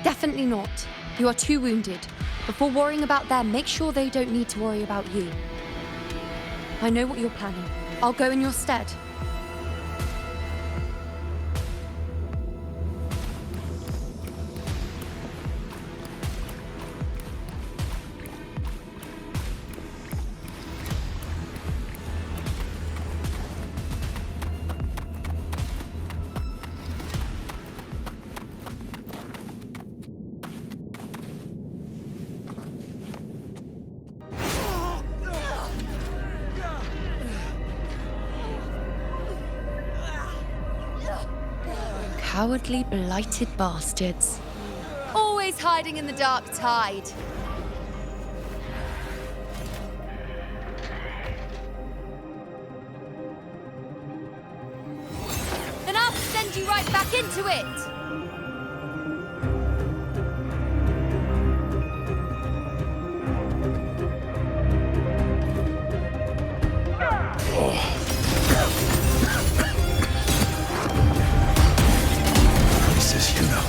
Definitely not. You are too wounded. Before worrying about them, make sure they don't need to worry about you. I know what you're planning. I'll go in your stead. Cowardly, blighted bastards. Always hiding in the dark tide. Then I'll send you right back into it! Priestess Iuno.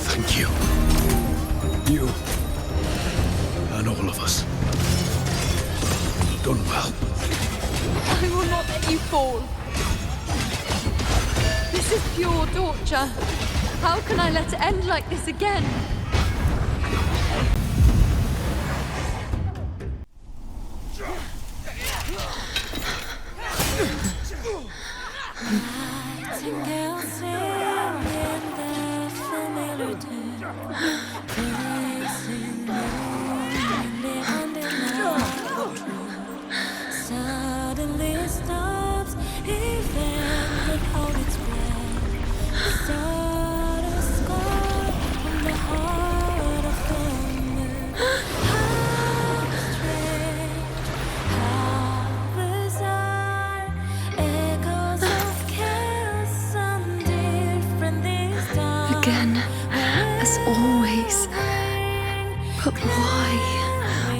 Thank you. You and all of us. You've done well. I will not let you fall. This is pure torture. How can I let it end like this again? Suddenly stops, events of how it's been. Start a scar from the heart of thunder. How strange, how bizarre. Echoes of chaos and different this time. Again, as always. But why?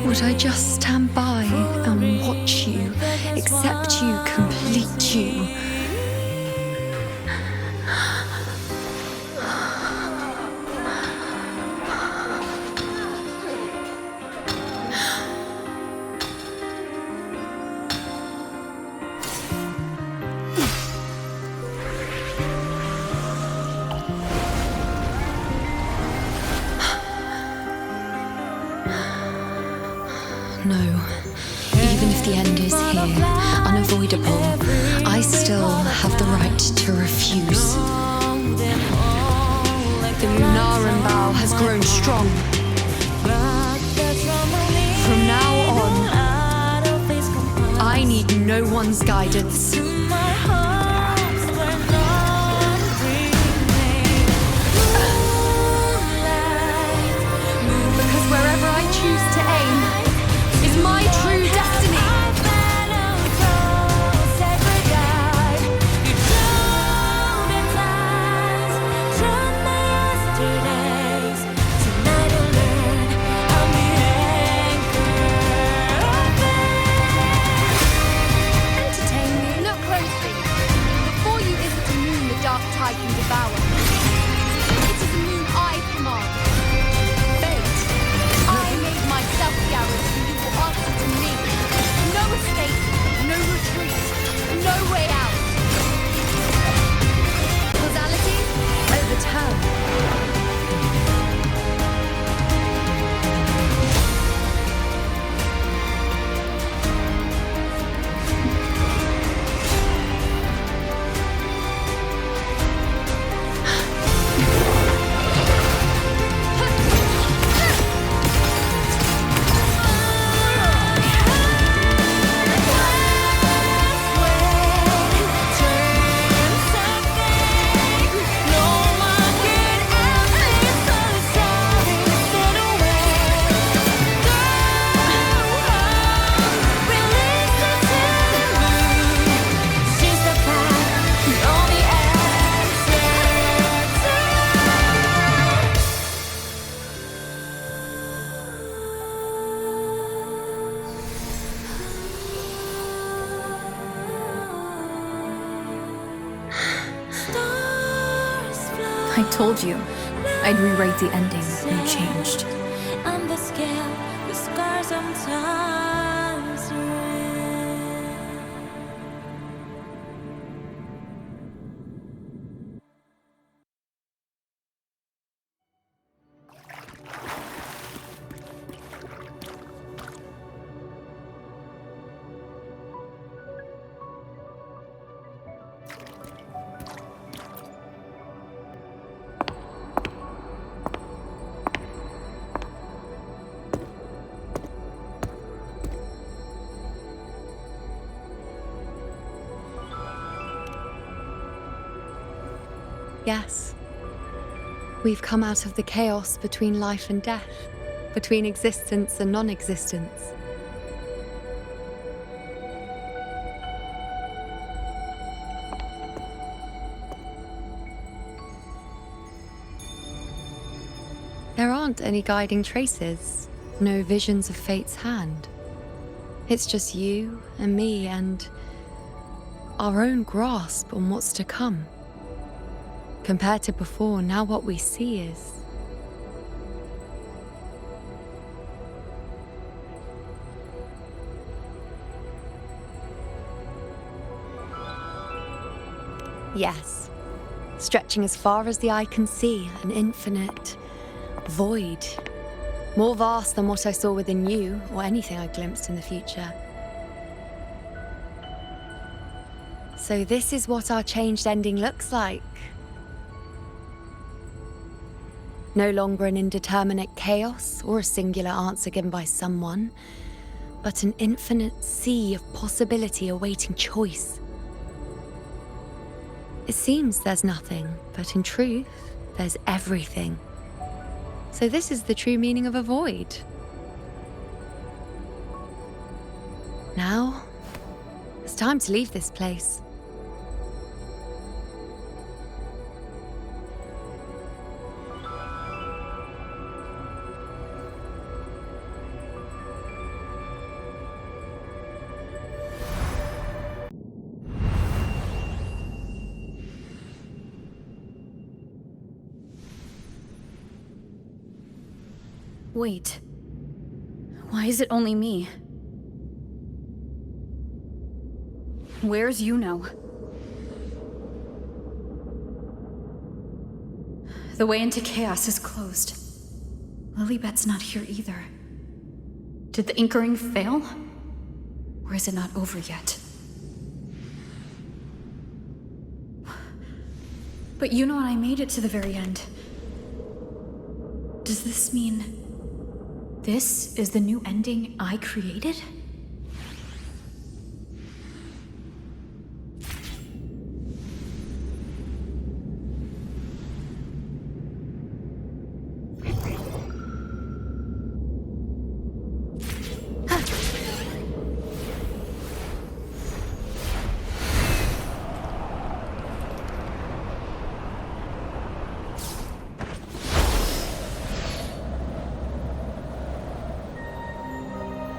Would I just stand by and watch you, accept you, complete you? No. Even if the end is here, unavoidable, I still have the right to refuse. The Lunarum bough has grown strong. From now on, I need no one's guidance. Because wherever I choose to aim is my true destiny. Dark tide can devour. It is a moon I command. Fate, I made myself Garrett, and you will answer to me. No escape, no retreat, no way out. Causality, overturned. I told you I'd rewrite the ending if you changed. On the scale, the scars sometimes Yes. We've come out of the chaos between life and death, between existence and non-existence. There aren't any guiding traces, no visions of fate's hand. It's just you and me and our own grasp on what's to come. Compared to before, now what we see is... Yes. Stretching as far as the eye can see, an infinite void. More vast than what I saw within you, or anything I glimpsed in the future. So this is what our changed ending looks like. No longer an indeterminate chaos or a singular answer given by someone, but an infinite sea of possibility awaiting choice. It seems there's nothing, but in truth, there's everything. So this is the true meaning of a void. Now, it's time to leave this place. Wait. Why is it only me? Where's Iuno? The way into chaos is closed. Lilibet's not here either. Did the anchoring fail? Or is it not over yet? But Iuno and I made it to the very end. Does this mean this is the new ending I created?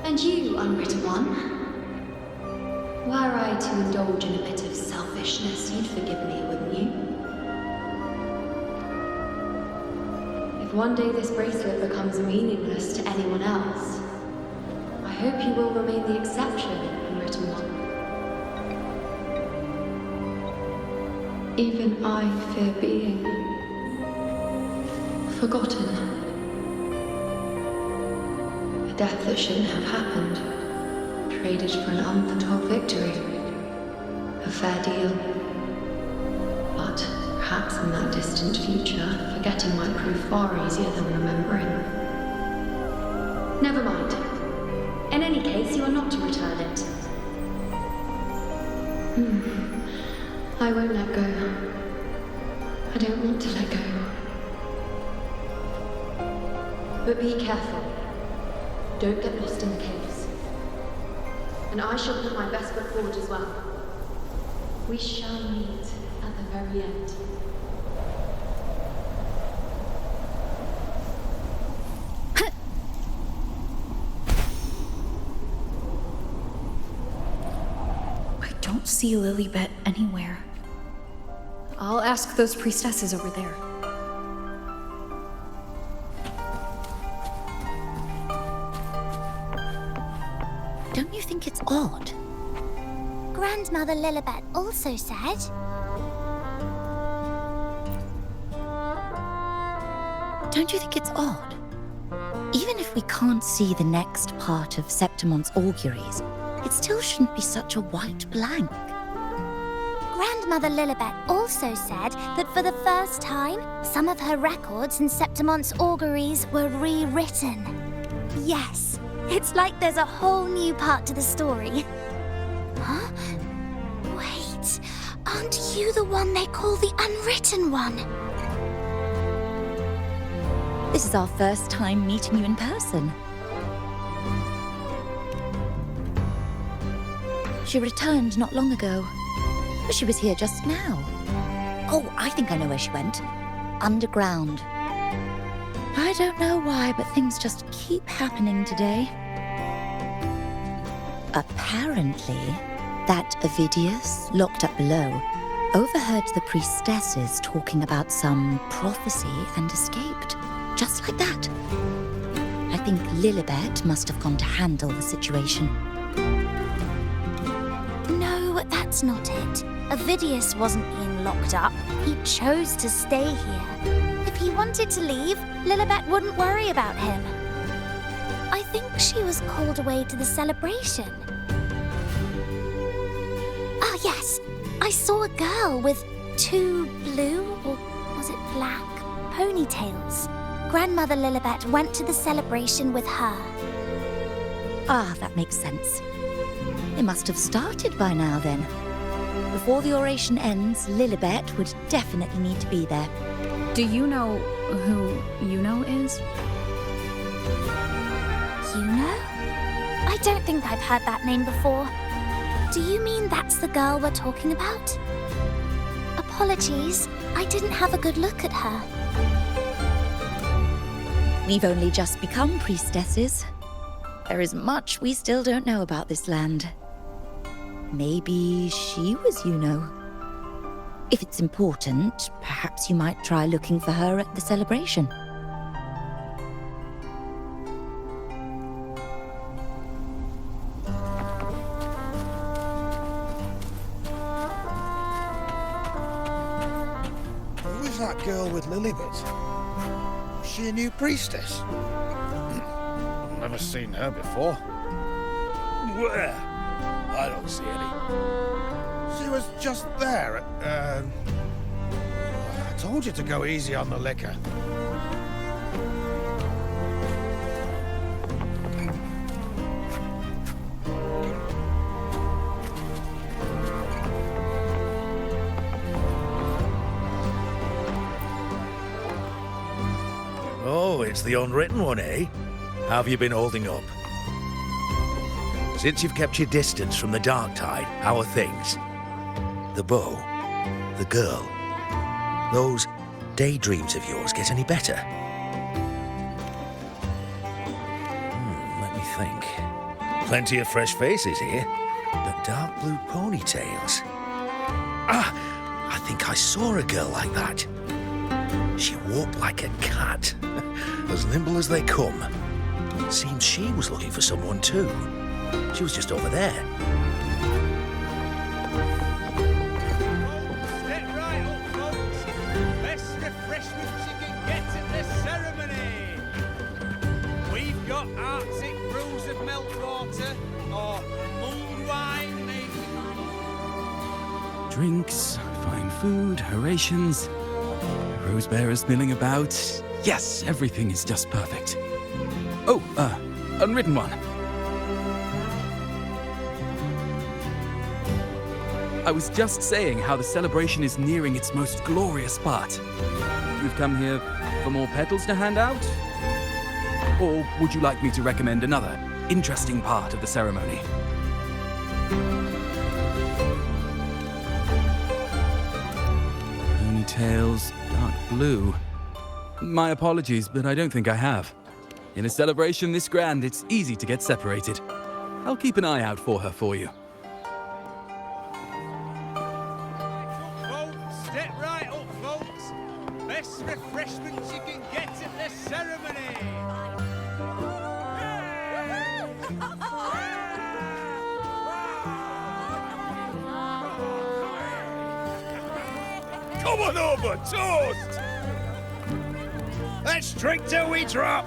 And you, unwritten one? Were I to indulge in a bit of selfishness, you'd forgive me, wouldn't you? If one day this bracelet becomes meaningless to anyone else, I hope you will remain the exception, unwritten one. Even I fear being forgotten. Death that shouldn't have happened, traded for an unforetold victory. A fair deal. But perhaps in that distant future, forgetting might prove far easier than remembering. Never mind. In any case, you are not to return it. I won't let go. I don't want to let go. But be careful. Don't get lost in the caves. And I shall put my best foot forward as well. We shall meet at the very end. I don't see Lilibet anywhere. I'll ask those priestesses over there. Don't you think it's odd? Grandmother Lilibet also said... Don't you think it's odd? Even if we can't see the next part of Septimon's auguries, it still shouldn't be such a white blank. Grandmother Lilibet also said that for the first time, some of her records in Septimon's auguries were rewritten. Yes, it's like there's a whole new part to the story. Huh? Wait, aren't you the one they call the Unwritten One? This is our first time meeting you in person. She returned not long ago, but she was here just now. Oh, I think I know where she went. Underground. I don't know why, but things just keep happening today. Apparently, that Ovidius, locked up below, overheard the priestesses talking about some prophecy and escaped. Just like that. I think Lilibet must have gone to handle the situation. No, that's not it. Ovidius wasn't being locked up. He chose to stay here. If he wanted to leave, Lilibet wouldn't worry about him. I think she was called away to the celebration. Ah, yes. I saw a girl with 2 blue, or was it black, ponytails. Grandmother Lilibet went to the celebration with her. Ah, that makes sense. It must have started by now, then. Before the oration ends, Lilibet would definitely need to be there. Do you know who Iuno is? Iuno? I don't think I've heard that name before. Do you mean that's the girl we're talking about? Apologies, I didn't have a good look at her. We've only just become priestesses. There is much we still don't know about this land. Maybe she was Iuno. If it's important, perhaps you might try looking for her at the celebration. Who is that girl with Lilibet? Is she a new priestess? Never seen her before. Where? I don't see any. She was just there. I told you to go easy on the liquor. it's the unwritten one, eh? How have you been holding up? Since you've kept your distance from the dark tide, how are things? The bow, the girl, those daydreams of yours get any better? Let me think. Plenty of fresh faces here, but dark blue ponytails. Ah, I think I saw a girl like that. She walked like a cat, as nimble as they come. Seems she was looking for someone too. She was just over there. Step right up, folks. Best refreshments you can get at this ceremony. We've got Arctic brews of meltwater, or mulled wine, maybe. Drinks, fine food, orations, rose bearers milling about. Yes, everything is just perfect. Oh, unwritten one. I was just saying how the celebration is nearing its most glorious part. You've come here for more petals to hand out? Or would you like me to recommend another interesting part of the ceremony? Ponytails, dark blue. My apologies, but I don't think I have. In a celebration this grand, it's easy to get separated. I'll keep an eye out for her for you. Step right up, folks. Best refreshments you can get at this ceremony. Come on over, toast! Let's drink till we drop.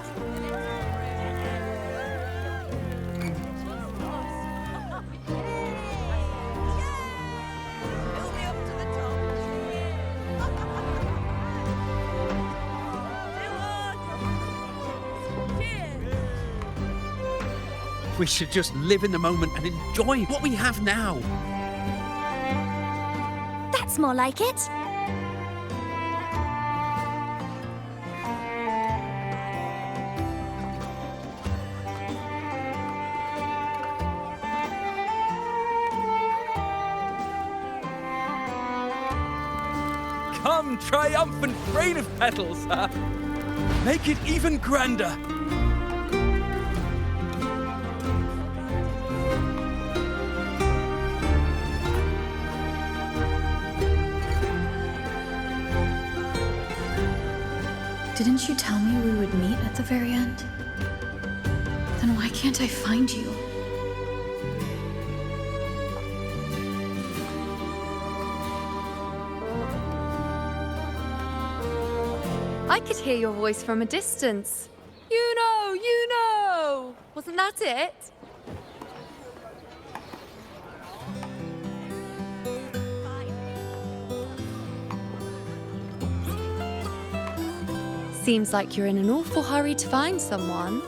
We should just live in the moment and enjoy what we have now. That's more like it. Come, triumphant rain of petals! Make it even grander! Didn't you tell me we would meet at the very end? Then why can't I find you? I could hear your voice from a distance. Iuno! Wasn't that it? Seems like you're in an awful hurry to find someone.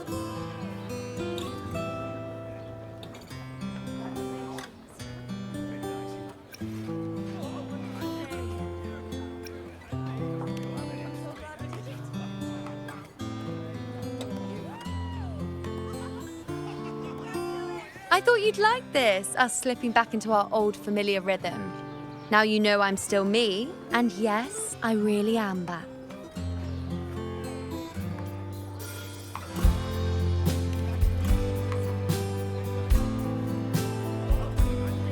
I thought you'd like this, us slipping back into our old familiar rhythm. Now you know I'm still me, and yes, I really am back.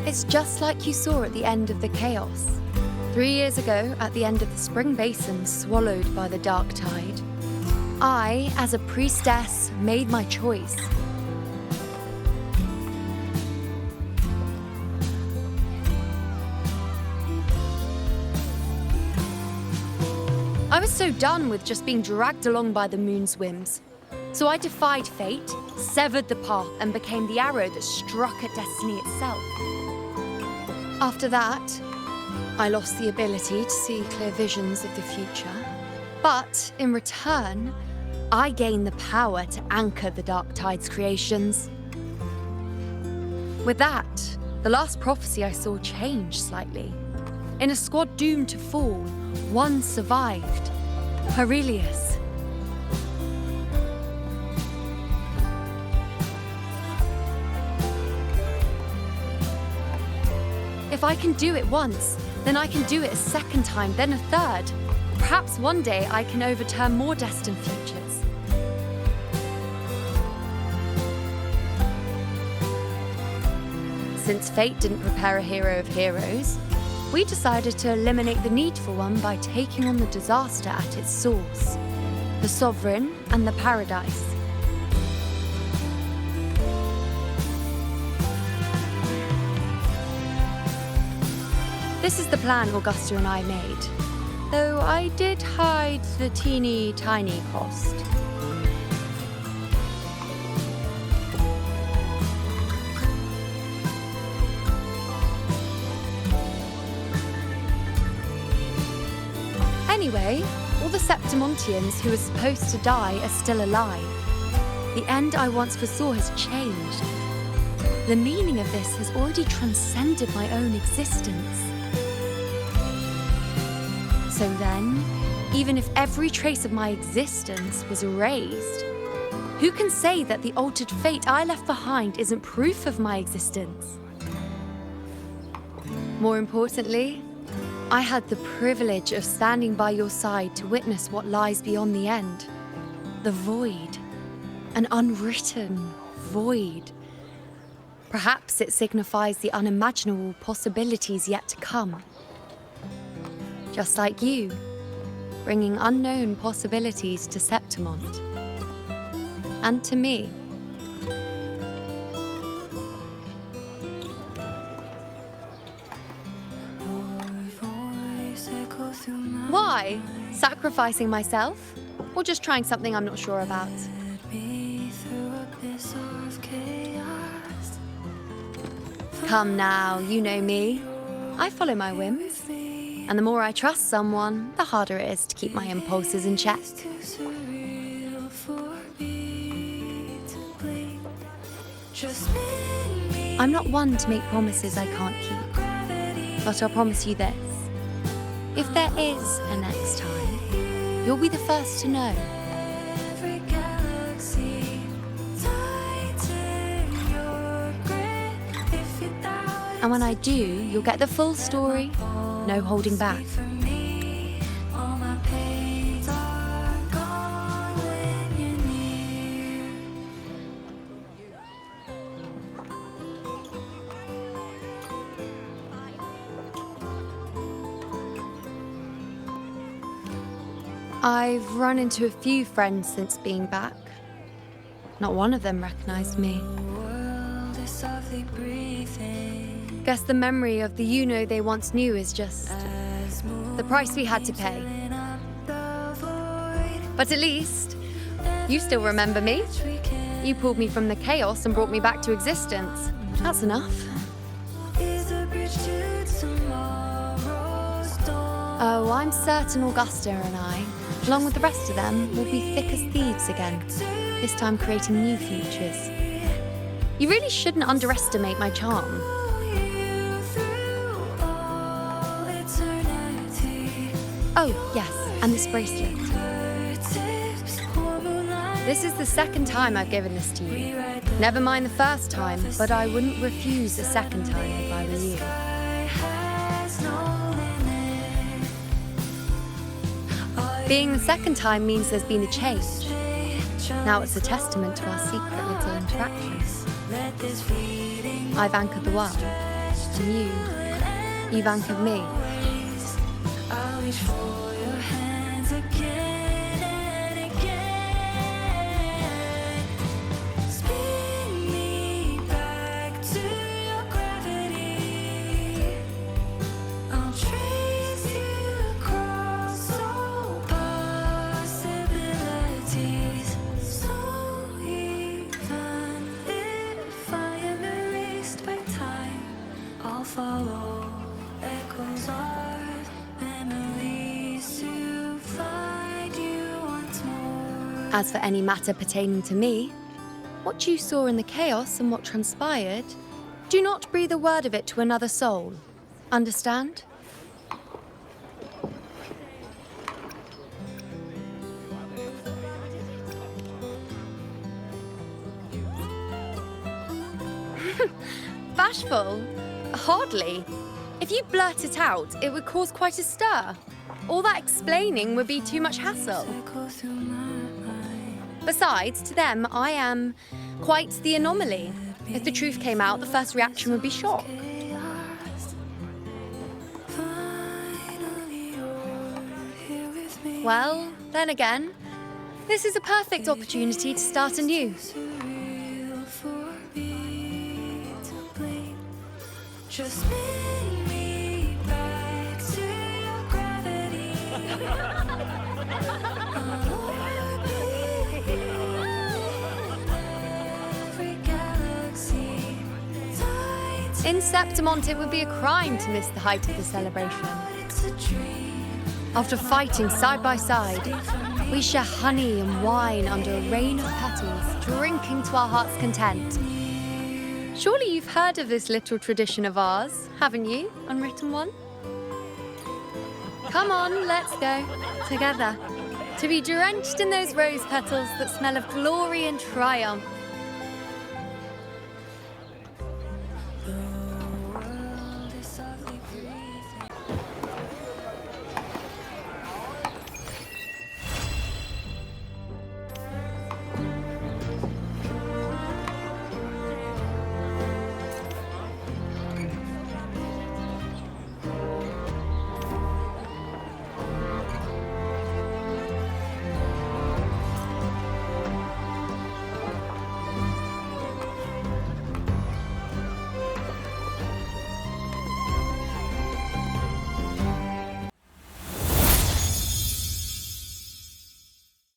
It's just like you saw at the end of the chaos. 3 years ago, at the end of the spring basin swallowed by the dark tide, I, as a priestess, made my choice. I was so done with just being dragged along by the moon's whims. So I defied fate, severed the path, and became the arrow that struck at destiny itself. After that, I lost the ability to see clear visions of the future. But in return, I gained the power to anchor the dark tide's creations. With that, the last prophecy I saw changed slightly. In a squad doomed to fall, one survived. Aurelius. If I can do it once, then I can do it a second time, then a third. Perhaps one day I can overturn more destined futures. Since fate didn't prepare a hero of heroes, we decided to eliminate the need for one by taking on the disaster at its source, the Sovereign and the Paradise. This is the plan Augusta and I made, though I did hide the teeny tiny cost. Anyway, all the Septimontians who were supposed to die are still alive. The end I once foresaw has changed. The meaning of this has already transcended my own existence. So then, even if every trace of my existence was erased, who can say that the altered fate I left behind isn't proof of my existence? More importantly, I had the privilege of standing by your side to witness what lies beyond the end. The void. An unwritten void. Perhaps it signifies the unimaginable possibilities yet to come. Just like you, bringing unknown possibilities to Septimont. And to me. Why? Sacrificing myself? Or just trying something I'm not sure about? Come now, you know me. I follow my whims. And the more I trust someone, the harder it is to keep my impulses in check. I'm not one to make promises I can't keep. But I'll promise you this. If there is a next time, you'll be the first to know. And when I do, you'll get the full story, no holding back. I've run into a few friends since being back. Not one of them recognized me. Guess the memory of the Iuno they once knew is just the price we had to pay. But at least, you still remember me. You pulled me from the chaos and brought me back to existence. That's enough. Oh, I'm certain Augusta and I, along with the rest of them, will be thick as thieves again, this time creating new futures. You really shouldn't underestimate my charm. Oh, yes, and this bracelet. This is the second time I've given this to you. Never mind the first time, but I wouldn't refuse a second time if I were you. Being the second time means there's been a change. Now it's a testament to our secret little interactions. I've anchored the world, and you've anchored me. As for any matter pertaining to me, what you saw in the chaos and what transpired, do not breathe a word of it to another soul. Understand? Bashful? Hardly. If you blurt it out, it would cause quite a stir. All that explaining would be too much hassle. Besides, to them, I am quite the anomaly. If the truth came out, the first reaction would be shock. Well, then again, this is a perfect opportunity to start anew. Just bring me back to your gravity. In Septimont, it would be a crime to miss the height of the celebration. After fighting side by side, we share honey and wine under a rain of petals, drinking to our heart's content. Surely you've heard of this little tradition of ours, haven't you, Unwritten One? Come on, let's go, together, to be drenched in those rose petals that smell of glory and triumph.